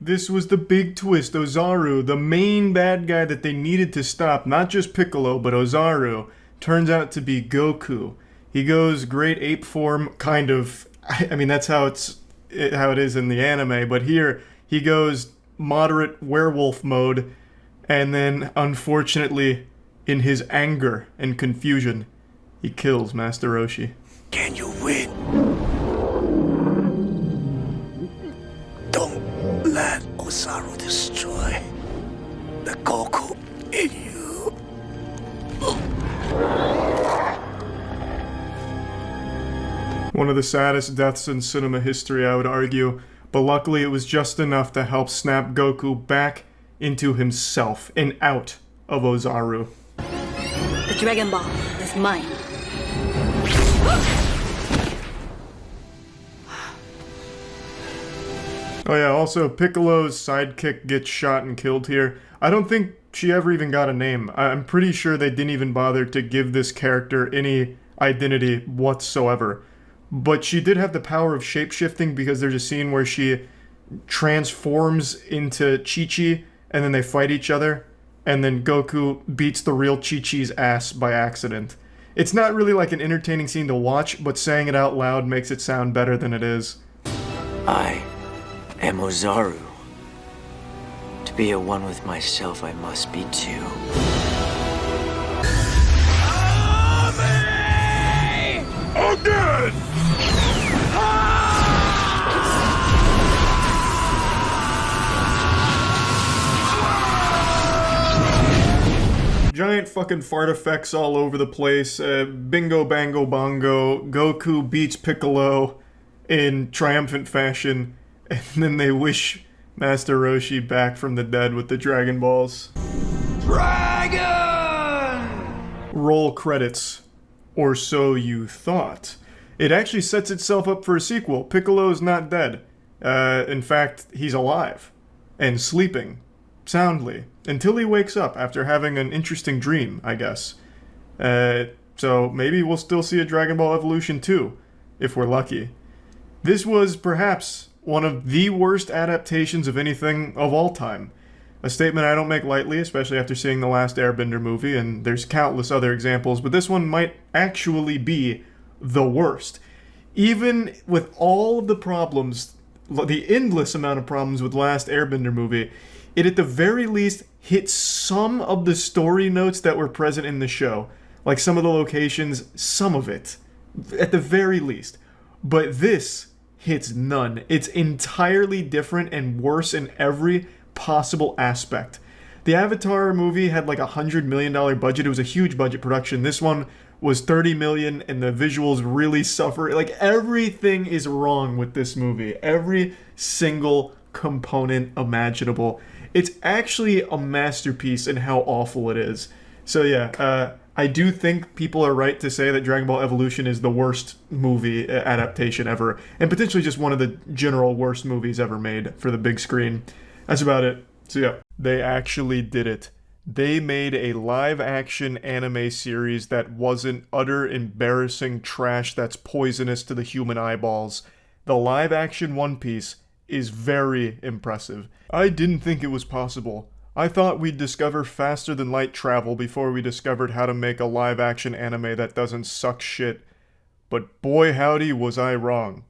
This was the big twist. Ozaru, the main bad guy that they needed to stop, not just Piccolo, but Ozaru, turns out to be Goku. He goes great ape form, kind of. I mean, that's how it is in the anime, but here he goes moderate werewolf mode, and then unfortunately in his anger and confusion he kills Master Roshi. Can you win? Don't let Ozaru destroy the Goku in you. of the saddest deaths in cinema history, I would argue, but luckily it was just enough to help snap Goku back into himself and out of Ozaru. The Dragon Ball is mine. Oh yeah, also Piccolo's sidekick gets shot and killed here. I don't think she ever even got a name. I'm pretty sure they didn't even bother to give this character any identity whatsoever. But she did have the power of shapeshifting because there's a scene where she transforms into Chi-Chi and then they fight each other and then Goku beats the real Chi-Chi's ass by accident. It's not really like an entertaining scene to watch, but saying it out loud makes it sound better than it is. I am Ozaru. To be at one with myself, I must be two. Again! Giant fucking fart effects all over the place. Bingo bango bongo. Goku beats Piccolo in triumphant fashion. And then they wish Master Roshi back from the dead with the Dragon Balls. Dragon! Roll credits. Or so you thought. It actually sets itself up for a sequel. Piccolo's not dead. In fact, he's alive. And sleeping. Soundly. Until he wakes up after having an interesting dream, I guess. So maybe we'll still see a Dragon Ball Evolution 2, if we're lucky. This was perhaps one of the worst adaptations of anything of all time. A statement I don't make lightly, especially after seeing the last Airbender movie, and there's countless other examples, but this one might actually be the worst. Even with all of the problems, the endless amount of problems with the last Airbender movie, it at the very least hit some of the story notes that were present in the show. Like some of the locations, some of it. At the very least. But this hits none. It's entirely different and worse in every possible aspect. The Avatar movie had like $100 million budget. It was a huge budget production. This one was $30 million and the visuals really suffer. Like everything is wrong with this movie. Every single component imaginable. It's actually a masterpiece in how awful it is. So yeah, I do think people are right to say that Dragon Ball Evolution is the worst movie adaptation ever, and potentially just one of the general worst movies ever made for the big screen. That's about it. So yeah, they actually did it. They made a live-action anime series that wasn't utter embarrassing trash that's poisonous to the human eyeballs. The live-action One Piece is very impressive. I didn't think it was possible. I thought we'd discover faster than light travel before we discovered how to make a live-action anime that doesn't suck shit. But boy howdy was I wrong.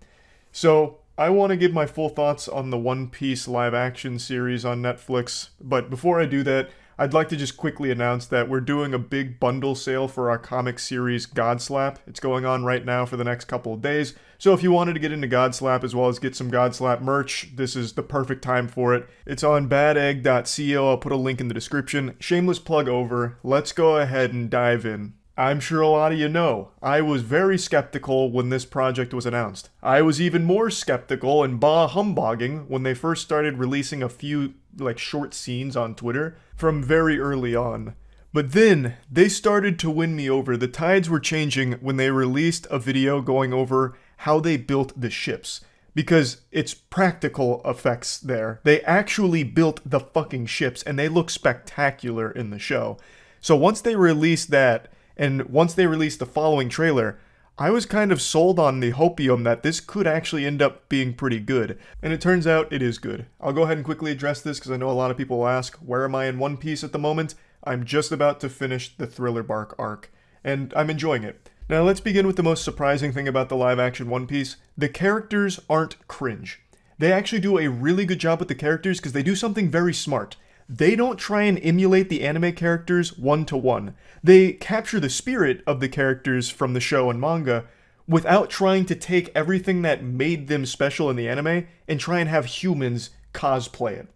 So, I want to give my full thoughts on the One Piece live-action series on Netflix, but before I do that, I'd like to just quickly announce that we're doing a big bundle sale for our comic series Godslap. It's going on right now for the next couple of days, so if you wanted to get into Godslap as well as get some Godslap merch, this is the perfect time for it. It's on badegg.co, I'll put a link in the description. Shameless plug over, let's go ahead and dive in. I'm sure a lot of you know, I was very skeptical when this project was announced. I was even more skeptical and bah-humbogging when they first started releasing a few short scenes on Twitter from very early on. But then, they started to win me over. The tides were changing when they released a video going over how they built the ships. Because it's practical effects there. They actually built the fucking ships, and they look spectacular in the show. So once they released that, and once they released the following trailer, I was kind of sold on the hopium that this could actually end up being pretty good. And it turns out it is good. I'll go ahead and quickly address this because I know a lot of people will ask, where am I in One Piece at the moment? I'm just about to finish the Thriller Bark arc, and I'm enjoying it. Now let's begin with the most surprising thing about the live-action One Piece. The characters aren't cringe. They actually do a really good job with the characters because they do something very smart. They don't try and emulate the anime characters one-to-one. They capture the spirit of the characters from the show and manga without trying to take everything that made them special in the anime and try and have humans cosplay it.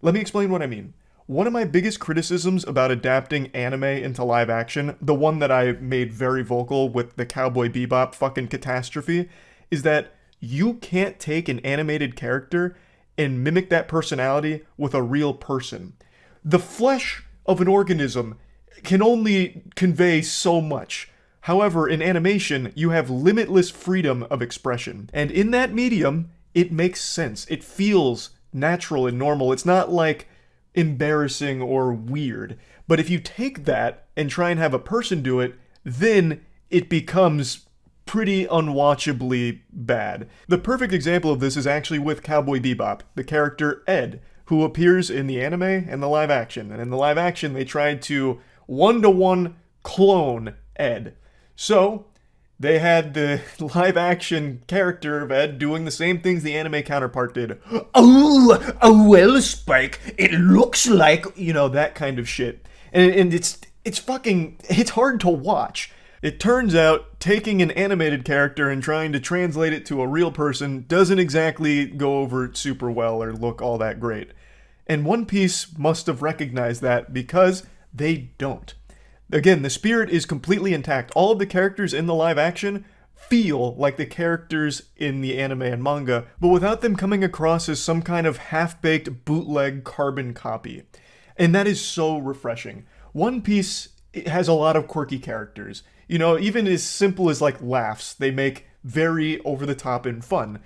Let me explain what I mean. One of my biggest criticisms about adapting anime into live action, the one that I made very vocal with the Cowboy Bebop fucking catastrophe, is that you can't take an animated character and mimic that personality with a real person. The flesh of an organism can only convey so much. However, in animation, you have limitless freedom of expression. And in that medium, it makes sense. It feels natural and normal. It's not like embarrassing or weird. But if you take that and try and have a person do it, then it becomes pretty unwatchably bad. The perfect example of this is actually with Cowboy Bebop, the character Ed, who appears in the anime and the live action. And in the live action, they tried to one-to-one clone Ed. So, they had the live action character of Ed doing the same things the anime counterpart did. Oh, well, Spike, it looks like, you know, that kind of shit. And it's hard to watch. It turns out taking an animated character and trying to translate it to a real person doesn't exactly go over super well or look all that great. And One Piece must have recognized that because they don't. Again, the spirit is completely intact. All of the characters in the live action feel like the characters in the anime and manga, but without them coming across as some kind of half-baked bootleg carbon copy. And that is so refreshing. One Piece has a lot of quirky characters. You know, even as simple as like laughs, they make very over-the-top and fun.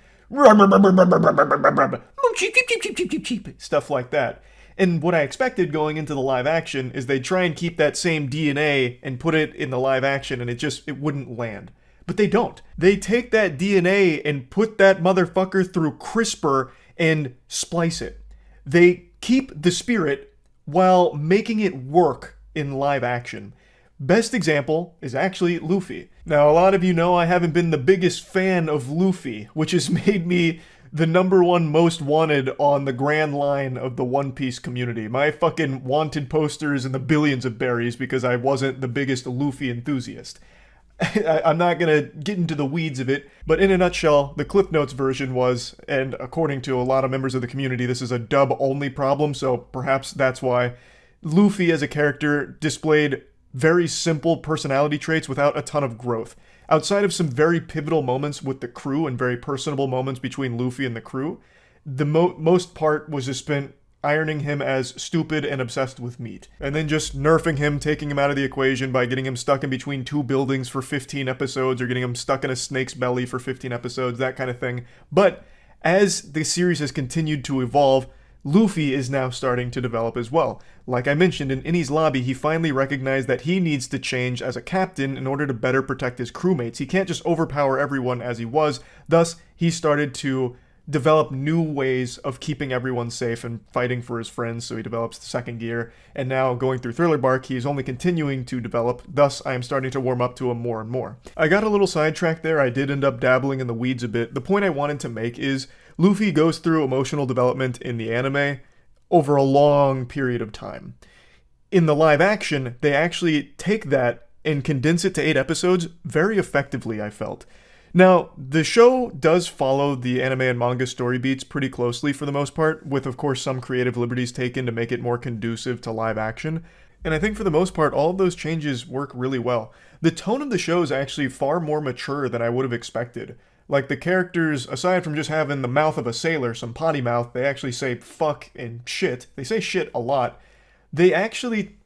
Stuff like that. And what I expected going into the live action is they'd try and keep that same DNA and put it in the live action, and it wouldn't land. But they don't. They take that DNA and put that motherfucker through CRISPR and splice it. They keep the spirit while making it work in live action. Best example is actually Luffy. Now, a lot of you know I haven't been the biggest fan of Luffy, which has made me the #1 most wanted on the grand line of the One Piece community. My fucking wanted posters in the billions of berries because I wasn't the biggest Luffy enthusiast. I'm not gonna get into the weeds of it, but in a nutshell, the Cliff Notes version was, and according to a lot of members of the community, this is a dub-only problem, so perhaps that's why, Luffy as a character displayed very simple personality traits without a ton of growth. Outside of some very pivotal moments with the crew and very personable moments between Luffy and the crew, the most part was just spent ironing him as stupid and obsessed with meat. And then just nerfing him, taking him out of the equation by getting him stuck in between 2 buildings for 15 episodes or getting him stuck in a snake's belly for 15 episodes, that kind of thing. But as the series has continued to evolve, Luffy is now starting to develop as well. Like I mentioned, in Enies Lobby, he finally recognized that he needs to change as a captain in order to better protect his crewmates. He can't just overpower everyone as he was. Thus, he started to develop new ways of keeping everyone safe and fighting for his friends, so he develops the second gear. And now, going through Thriller Bark, he is only continuing to develop. Thus, I am starting to warm up to him more and more. I got a little sidetracked there. I did end up dabbling in the weeds a bit. The point I wanted to make is Luffy goes through emotional development in the anime over a long period of time. In the live action, they actually take that and condense it to 8 episodes very effectively, I felt. Now, the show does follow the anime and manga story beats pretty closely for the most part, with of course some creative liberties taken to make it more conducive to live action. And I think for the most part, all of those changes work really well. The tone of the show is actually far more mature than I would have expected. Like, the characters, aside from just having the mouth of a sailor, some potty mouth, they actually say fuck and shit. They say shit a lot. They actually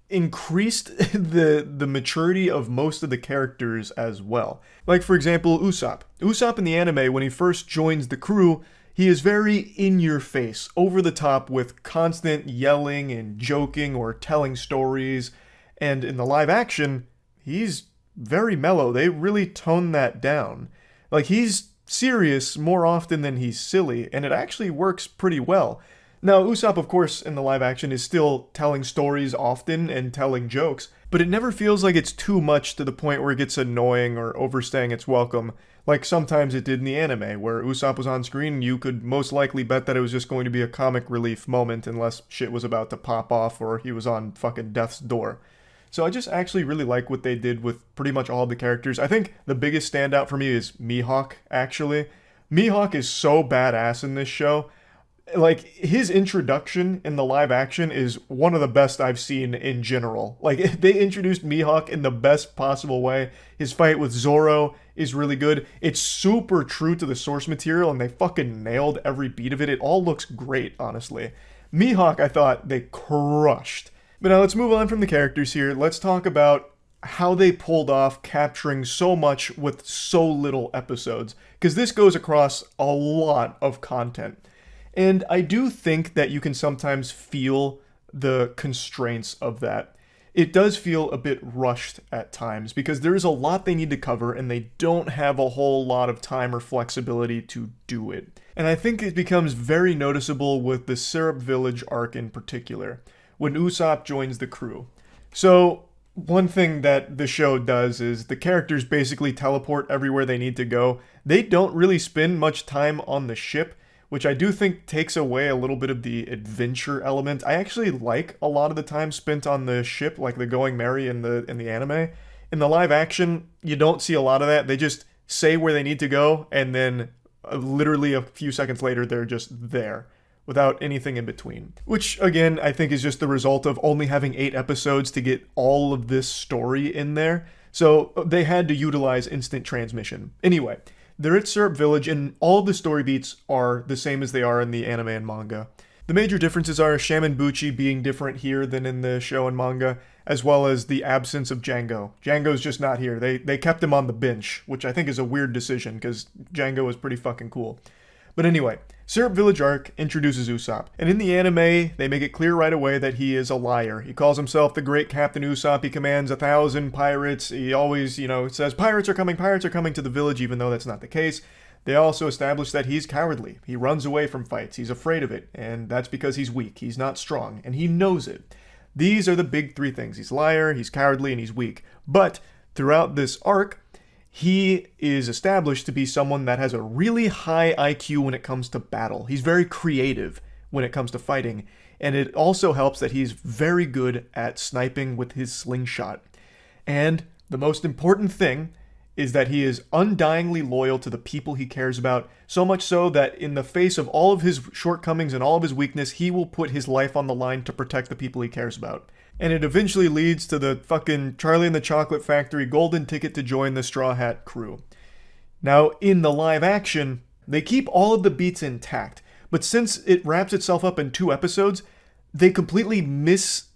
increased the maturity of most of the characters as well. Like, for example, Usopp. Usopp in the anime, when he first joins the crew, he is very in-your-face, over-the-top with constant yelling and joking or telling stories. And in the live action, he's very mellow. They really tone that down. Like, he's serious more often than he's silly, and it actually works pretty well. Now, Usopp, of course, in the live action is still telling stories often and telling jokes, but it never feels like it's too much to the point where it gets annoying or overstaying its welcome, like sometimes it did in the anime, where Usopp was on screen and you could most likely bet that it was just going to be a comic relief moment unless shit was about to pop off or he was on fucking death's door. So I just actually really like what they did with pretty much all the characters. I think the biggest standout for me is Mihawk, actually. Mihawk is so badass in this show. Like, his introduction in the live action is one of the best I've seen in general. Like, they introduced Mihawk in the best possible way. His fight with Zoro is really good. It's super true to the source material, and they fucking nailed every beat of it. It all looks great, honestly. Mihawk, I thought they crushed. But now let's move on from the characters here. Let's talk about how they pulled off capturing so much with so little episodes, because this goes across a lot of content. And I do think that you can sometimes feel the constraints of that. It does feel a bit rushed at times because there is a lot they need to cover and they don't have a whole lot of time or flexibility to do it. And I think it becomes very noticeable with the Syrup Village arc in particular, when Usopp joins the crew. So one thing that the show does is the characters basically teleport everywhere they need to go. They don't really spend much time on the ship, which I do think takes away a little bit of the adventure element. I actually like a lot of the time spent on the ship, like the Going Merry in the anime. In the live action, you don't see a lot of that. They just say where they need to go, and then literally a few seconds later, they're just there, without anything in between. Which, again, I think is just the result of only having 8 episodes to get all of this story in there. So they had to utilize instant transmission. Anyway, they're at Syrup Village, and all of the story beats are the same as they are in the anime and manga. The major differences are Shaman Buchi being different here than in the show and manga, as well as the absence of Django. Django's just not here. They kept him on the bench, which I think is a weird decision, because Django was pretty fucking cool. But anyway, Syrup Village arc introduces Usopp, and in the anime, they make it clear right away that he is a liar. He calls himself the Great Captain Usopp. He commands 1,000 pirates. He always, says pirates are coming to the village, even though that's not the case. They also establish that he's cowardly. He runs away from fights. He's afraid of it, and that's because he's weak. He's not strong, and he knows it. These are the big 3 things. He's a liar, he's cowardly, and he's weak. But throughout this arc, he is established to be someone that has a really high IQ when it comes to battle. He's very creative when it comes to fighting, and it also helps that he's very good at sniping with his slingshot. And the most important thing is that he is undyingly loyal to the people he cares about, so much so that in the face of all of his shortcomings and all of his weakness, he will put his life on the line to protect the people he cares about. And it eventually leads to the fucking Charlie and the Chocolate Factory golden ticket to join the Straw Hat crew. Now, in the live action, they keep all of the beats intact, but since it wraps itself up in 2 episodes, they completely miss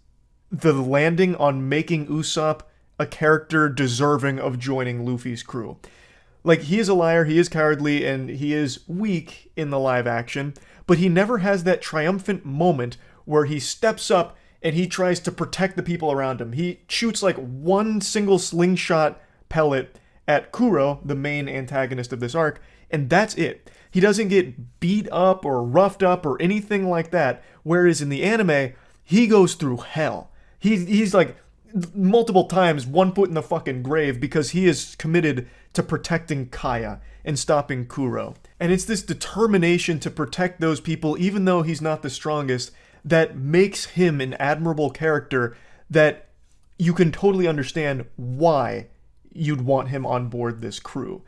the landing on making Usopp a character deserving of joining Luffy's crew. Like, he is a liar, he is cowardly, and he is weak in the live action, but he never has that triumphant moment where he steps up and he tries to protect the people around him. He shoots like one single slingshot pellet at Kuro, the main antagonist of this arc, and that's it. He doesn't get beat up or roughed up or anything like that, whereas in the anime, he goes through hell. He's like multiple times 1 foot in the fucking grave because he is committed to protecting Kaya and stopping Kuro. And it's this determination to protect those people, even though he's not the strongest, that makes him an admirable character that you can totally understand why you'd want him on board this crew.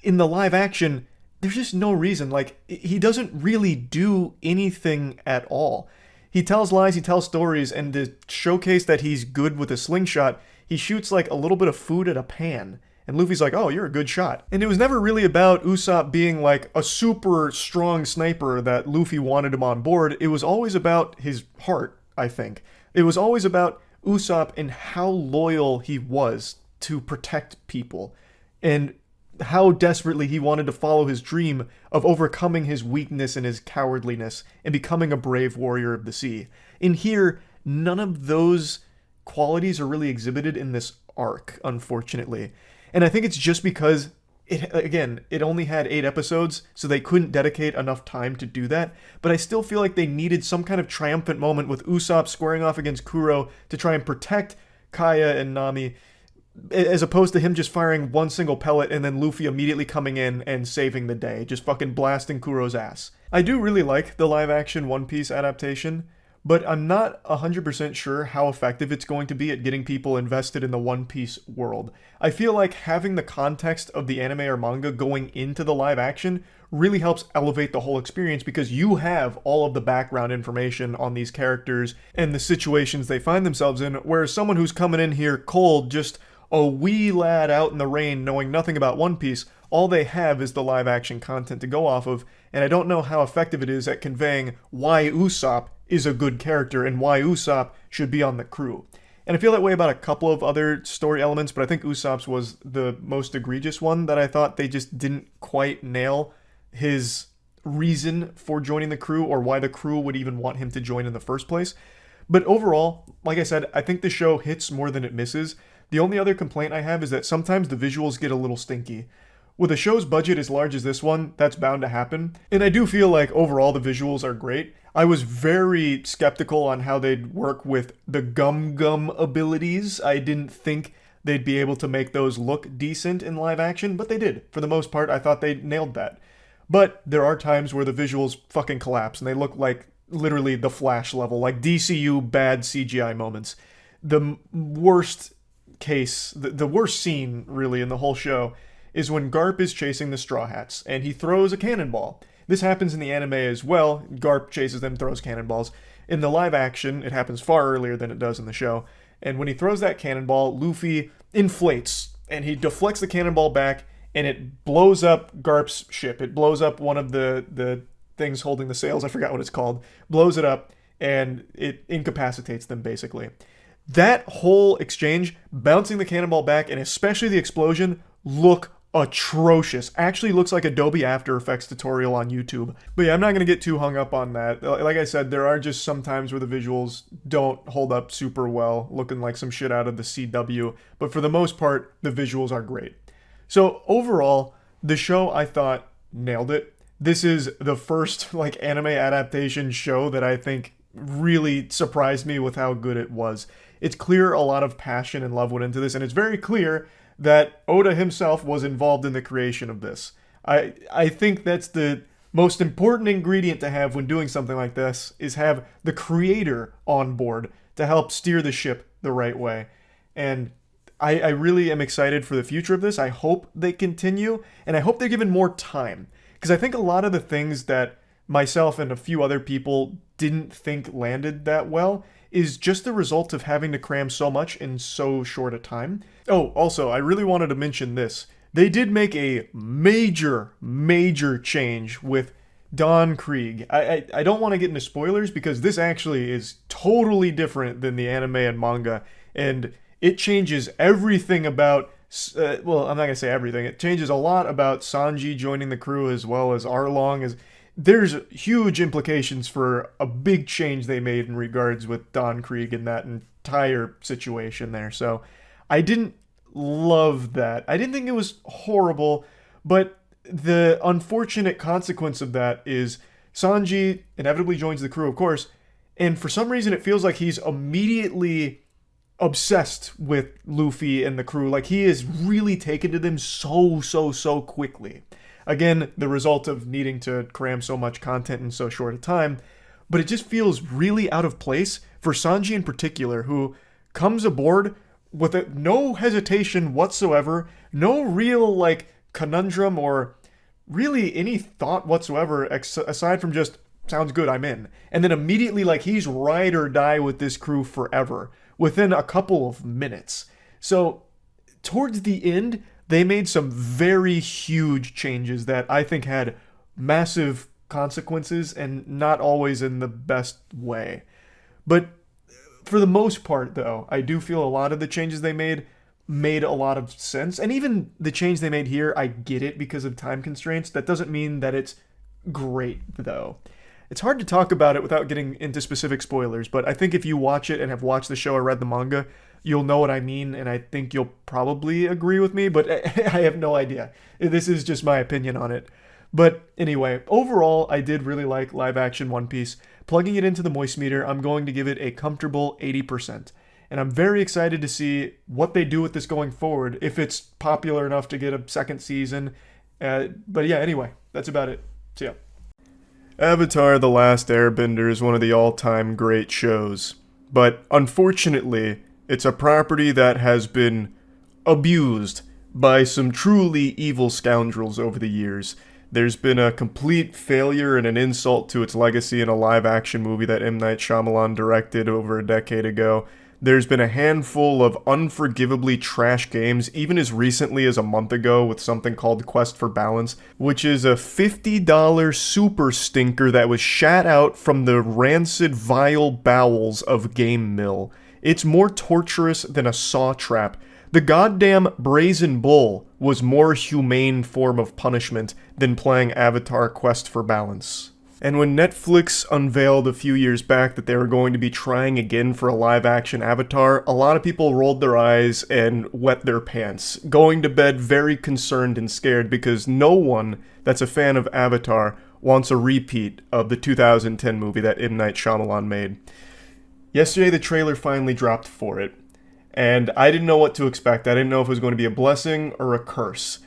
In the live action, there's just no reason. Like, he doesn't really do anything at all. He tells lies, he tells stories, and to showcase that he's good with a slingshot, he shoots like a little bit of food at a pan. And Luffy's like, oh, you're a good shot. And it was never really about Usopp being like a super strong sniper that Luffy wanted him on board. It was always about his heart, I think. It was always about Usopp and how loyal he was to protect people. And how desperately he wanted to follow his dream of overcoming his weakness and his cowardliness and becoming a brave warrior of the sea. In here, none of those qualities are really exhibited in this arc, unfortunately. And I think it's just because, it only had 8 episodes, so they couldn't dedicate enough time to do that. But I still feel like they needed some kind of triumphant moment with Usopp squaring off against Kuro to try and protect Kaya and Nami, as opposed to him just firing one single pellet and then Luffy immediately coming in and saving the day, just fucking blasting Kuro's ass. I do really like the live-action One Piece adaptation, but I'm not 100% sure how effective it's going to be at getting people invested in the One Piece world. I feel like having the context of the anime or manga going into the live action really helps elevate the whole experience because you have all of the background information on these characters and the situations they find themselves in, whereas someone who's coming in here cold just a wee lad out in the rain knowing nothing about One Piece. All they have is the live action content to go off of, and I don't know how effective it is at conveying why Usopp is a good character and why Usopp should be on the crew. And I feel that way about a couple of other story elements, but I think Usopp's was the most egregious one that I thought they just didn't quite nail his reason for joining the crew or why the crew would even want him to join in the first place. But overall, like I said, I think the show hits more than it misses. The only other complaint I have is that sometimes the visuals get a little stinky. With a show's budget as large as this one, that's bound to happen. And I do feel like overall the visuals are great. I was very skeptical on how they'd work with the gum abilities. I didn't think they'd be able to make those look decent in live action, but they did. For the most part, I thought they nailed that. But there are times where the visuals fucking collapse and they look like literally the Flash level, like DCU bad CGI moments. The worst case, the worst scene really in the whole show is when Garp is chasing the Straw Hats and he throws a cannonball. This happens in the anime as well. Garp chases them, throws cannonballs. In the live action, it happens far earlier than it does in the show. And when he throws that cannonball, Luffy inflates and he deflects the cannonball back and it blows up Garp's ship. It blows up one of the things holding the sails. I forgot what it's called. Blows it up and it incapacitates them basically. That whole exchange, bouncing the cannonball back and especially the explosion, look atrocious. Actually looks like Adobe After Effects tutorial on YouTube. But yeah, I'm not going to get too hung up on that. Like I said, there are just some times where the visuals don't hold up super well, looking like some shit out of the CW. But for the most part, the visuals are great. So overall, the show I thought nailed it. This is the first anime adaptation show that I think really surprised me with how good it was. It's clear a lot of passion and love went into this, and it's very clear that Oda himself was involved in the creation of this. I think that's the most important ingredient to have when doing something like this, is have the creator on board to help steer the ship the right way. And I really am excited for the future of this. I hope they continue, and I hope they're given more time. Because I think a lot of the things that myself and a few other people didn't think landed that well is just the result of having to cram so much in so short a time. Oh, also, I really wanted to mention this. They did make a major change with Don Krieg. I don't want to get into spoilers because this actually is totally different than the anime and manga, and it changes everything about, well, I'm not going to say everything. It changes a lot about Sanji joining the crew as well as Arlong. There's huge implications for a big change they made in regards with Don Krieg and that entire situation there. So I didn't love that. I didn't think it was horrible, but the unfortunate consequence of that is Sanji inevitably joins the crew, of course, and for some reason it feels like he's immediately obsessed with Luffy and the crew. Like he is really taken to them so quickly. Again, the result of needing to cram so much content in so short a time, but it just feels really out of place for Sanji in particular, who comes aboard with no hesitation whatsoever, no real conundrum or really any thought whatsoever aside from just, sounds good, I'm in. And then immediately he's ride or die with this crew forever within a couple of minutes. So towards the end, they made some very huge changes that I think had massive consequences and not always in the best way. But for the most part, though, I do feel a lot of the changes they made a lot of sense. And even the change they made here, I get it because of time constraints. That doesn't mean that it's great, though. It's hard to talk about it without getting into specific spoilers, but I think if you watch it and have watched the show or read the manga, you'll know what I mean, and I think you'll probably agree with me, but I have no idea. This is just my opinion on it. But anyway, overall, I did really like live action One Piece. Plugging it into the moist meter, I'm going to give it a comfortable 80%. And I'm very excited to see what they do with this going forward, if it's popular enough to get a second season. But yeah, anyway, that's about it. See ya. Avatar: The Last Airbender is one of the all-time great shows. But unfortunately, it's a property that has been abused by some truly evil scoundrels over the years. There's been a complete failure and an insult to its legacy in a live-action movie that M. Night Shyamalan directed over a decade ago. There's been a handful of unforgivably trash games, even as recently as a month ago with something called Quest for Balance, which is a $50 super stinker that was shat out from the rancid, vile bowels of Game Mill. It's more torturous than a saw trap. The goddamn Brazen Bull was more humane form of punishment than playing Avatar Quest for Balance. And when Netflix unveiled a few years back that they were going to be trying again for a live-action Avatar, a lot of people rolled their eyes and wet their pants, going to bed very concerned and scared because no one that's a fan of Avatar wants a repeat of the 2010 movie that M. Night Shyamalan made. Yesterday, the trailer finally dropped for it. And I didn't know what to expect. I didn't know if it was going to be a blessing or a curse.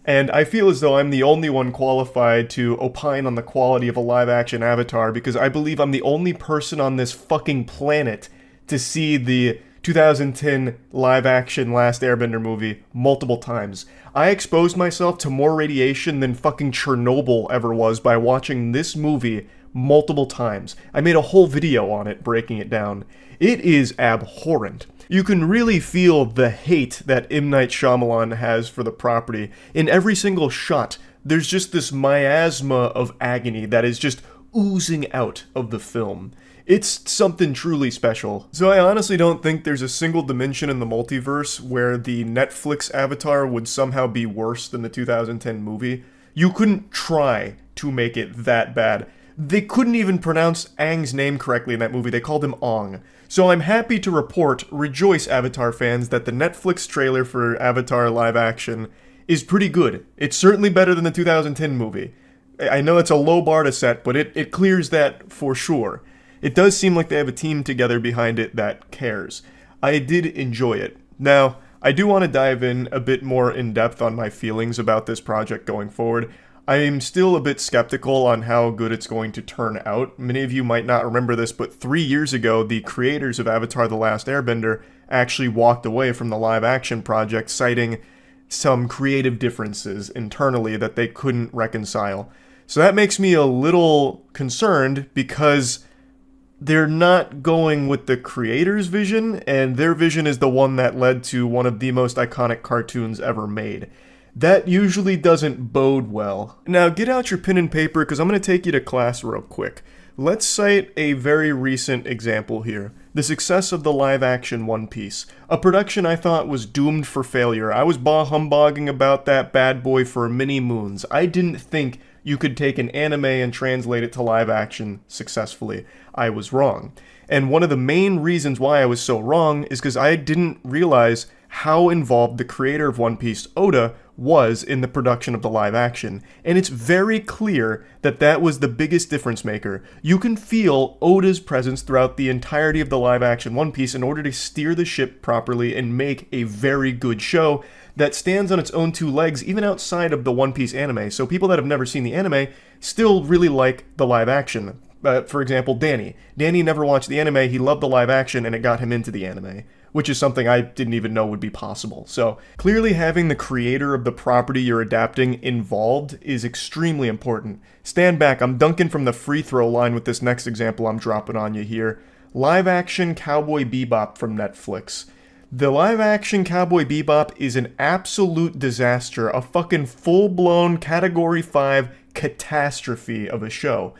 And I feel as though I'm the only one qualified to opine on the quality of a live-action Avatar because I believe I'm the only person on this fucking planet to see the 2010 live-action Last Airbender movie multiple times. I exposed myself to more radiation than fucking Chernobyl ever was by watching this movie multiple times. I made a whole video on it, breaking it down. It is abhorrent. You can really feel the hate that M. Night Shyamalan has for the property. In every single shot, there's just this miasma of agony that is just oozing out of the film. It's something truly special. So I honestly don't think there's a single dimension in the multiverse where the Netflix Avatar would somehow be worse than the 2010 movie. You couldn't try to make it that bad. They couldn't even pronounce Aang's name correctly in that movie. They called him Ong. So I'm happy to report, rejoice Avatar fans, that the Netflix trailer for Avatar live action is pretty good. It's certainly better than the 2010 movie. I know it's a low bar to set, but it clears that for sure. It does seem like they have a team together behind it that cares. I did enjoy it. Now, I do want to dive in a bit more in depth on my feelings about this project going forward. I am still a bit skeptical on how good it's going to turn out. Many of you might not remember this, but 3 years ago, the creators of Avatar The Last Airbender actually walked away from the live-action project, citing some creative differences internally that they couldn't reconcile. So that makes me a little concerned because they're not going with the creator's vision, and their vision is the one that led to one of the most iconic cartoons ever made. That usually doesn't bode well. Now get out your pen and paper because I'm going to take you to class real quick. Let's cite a very recent example here. The success of the live-action One Piece. A production I thought was doomed for failure. I was bah-humbogging about that bad boy for many moons. I didn't think you could take an anime and translate it to live action successfully. I was wrong. And one of the main reasons why I was so wrong is because I didn't realize how involved the creator of One Piece, Oda, was in the production of the live action. And it's very clear that that was the biggest difference maker. You can feel Oda's presence throughout the entirety of the live action One Piece in order to steer the ship properly and make a very good show that stands on its own two legs even outside of the One Piece anime. So people that have never seen the anime still really like the live action. For example, Danny. Danny never watched the anime, he loved the live action, and it got him into the anime, which is something I didn't even know would be possible. So clearly having the creator of the property you're adapting involved is extremely important. Stand back, I'm dunking from the free throw line with this next example I'm dropping on you here. Live action Cowboy Bebop from Netflix. The live action Cowboy Bebop is an absolute disaster, a fucking full-blown Category 5 catastrophe of a show.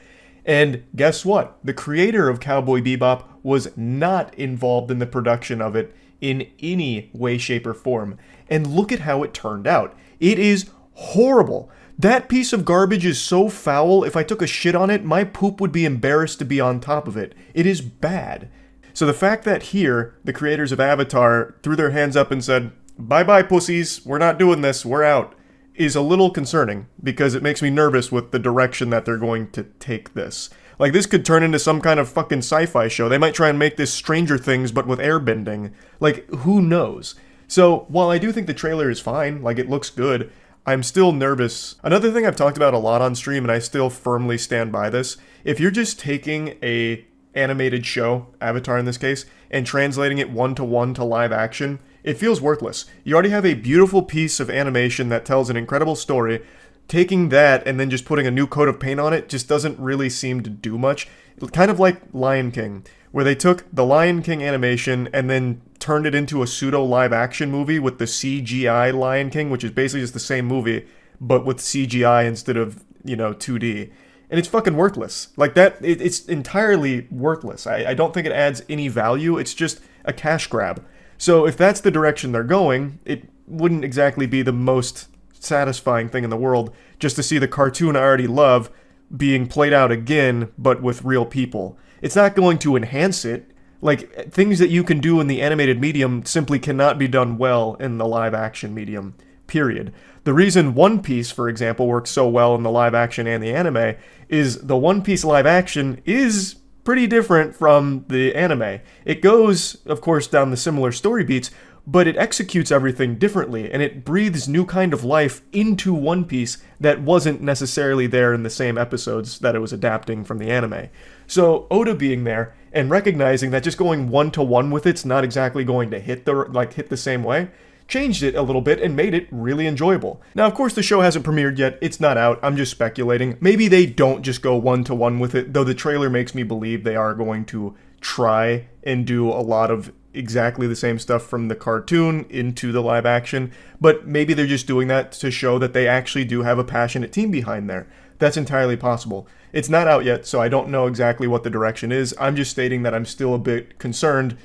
And guess what? The creator of Cowboy Bebop was not involved in the production of it in any way, shape, or form. And look at how it turned out. It is horrible. That piece of garbage is so foul, if I took a shit on it, my poop would be embarrassed to be on top of it. It is bad. So the fact that here, the creators of Avatar threw their hands up and said, "Bye-bye, pussies, we're not doing this, we're out," is a little concerning, because it makes me nervous with the direction that they're going to take this. Like, this could turn into some kind of fucking sci-fi show. They might try and make this Stranger Things, but with airbending. Like, who knows? So, while I do think the trailer is fine, like, it looks good, I'm still nervous. Another thing I've talked about a lot on stream, and I still firmly stand by this, if you're just taking a animated show, Avatar in this case, and translating it one-to-one to live action, it feels worthless. You already have a beautiful piece of animation that tells an incredible story. taking that and then just putting a new coat of paint on it just doesn't really seem to do much. Kind of like Lion King, where they took the Lion King animation and then turned it into a pseudo live action movie with the CGI Lion King, which is basically just the same movie, but with CGI instead of, 2D. And it's fucking worthless. Like that, it's entirely worthless. I don't think it adds any value. It's just a cash grab. So if that's the direction they're going, it wouldn't exactly be the most satisfying thing in the world just to see the cartoon I already love being played out again, but with real people. It's not going to enhance it. Like, things that you can do in the animated medium simply cannot be done well in the live action medium, period. The reason One Piece, for example, works so well in the live action and the anime is the One Piece live action is pretty different from the anime. It goes, of course, down the similar story beats, but it executes everything differently, and it breathes new kind of life into One Piece that wasn't necessarily there in the same episodes that it was adapting from the anime. So Oda being there and recognizing that just going one-to-one with it's not exactly going to hit the same way, changed it a little bit and made it really enjoyable. Now, of course, the show hasn't premiered yet. It's not out. I'm just speculating. Maybe they don't just go one-to-one with it, though the trailer makes me believe they are going to try and do a lot of exactly the same stuff from the cartoon into the live action, but maybe they're just doing that to show that they actually do have a passionate team behind there. That's entirely possible. It's not out yet, so I don't know exactly what the direction is. I'm just stating that I'm still a bit concerned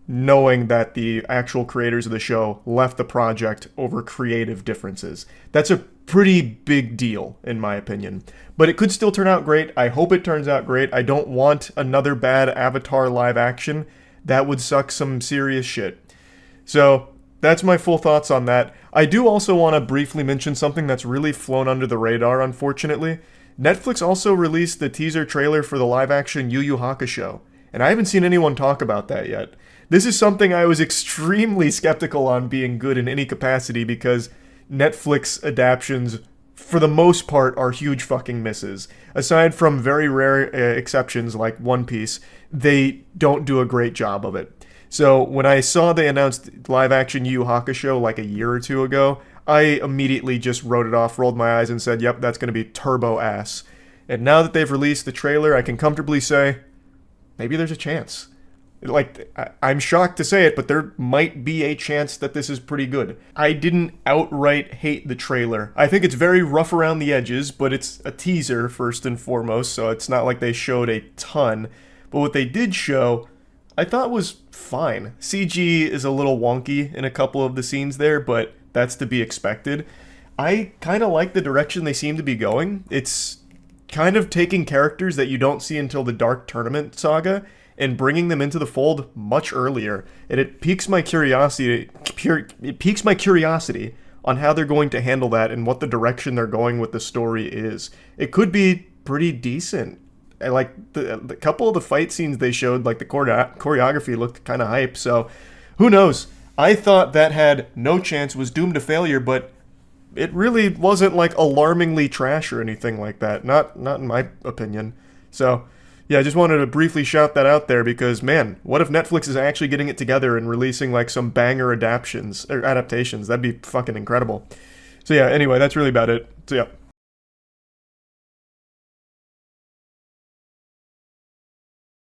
knowing that the actual creators of the show left the project over creative differences. That's a pretty big deal, in my opinion. But it could still turn out great. I hope it turns out great. I don't want another bad Avatar live action. That would suck some serious shit. So, that's my full thoughts on that. I do also want to briefly mention something that's really flown under the radar, unfortunately. Netflix also released the teaser trailer for the live-action Yu Yu Hakusho, and I haven't seen anyone talk about that yet. This is something I was extremely skeptical on being good in any capacity because Netflix adaptions, for the most part, are huge fucking misses. Aside from very rare exceptions like One Piece, they don't do a great job of it. So when I saw they announced live-action Yu Yu Hakusho like a year or two ago, I immediately just wrote it off, rolled my eyes, and said, yep, that's going to be turbo ass. And now that they've released the trailer, I can comfortably say, maybe there's a chance. Like, I'm shocked to say it, but there might be a chance that this is pretty good. I didn't outright hate the trailer. I think it's very rough around the edges, but it's a teaser first and foremost, so it's not like they showed a ton. But what they did show, I thought was fine. CG is a little wonky in a couple of the scenes there, but that's to be expected. I kind of like the direction they seem to be going. It's kind of taking characters that you don't see until the Dark Tournament saga and bringing them into the fold much earlier. And it piques my curiosity. It piques my curiosity on how they're going to handle that and what the direction they're going with the story is. It could be pretty decent. Like the couple of the fight scenes they showed, like the choreography looked kind of hype. So who knows? I thought that had no chance, was doomed to failure, but it really wasn't like alarmingly trash or anything like that. Not in my opinion. So yeah, I just wanted to briefly shout that out there because, man, what if Netflix is actually getting it together and releasing like some banger adaptations? That'd be fucking incredible. So yeah, anyway, that's really about it. So yeah.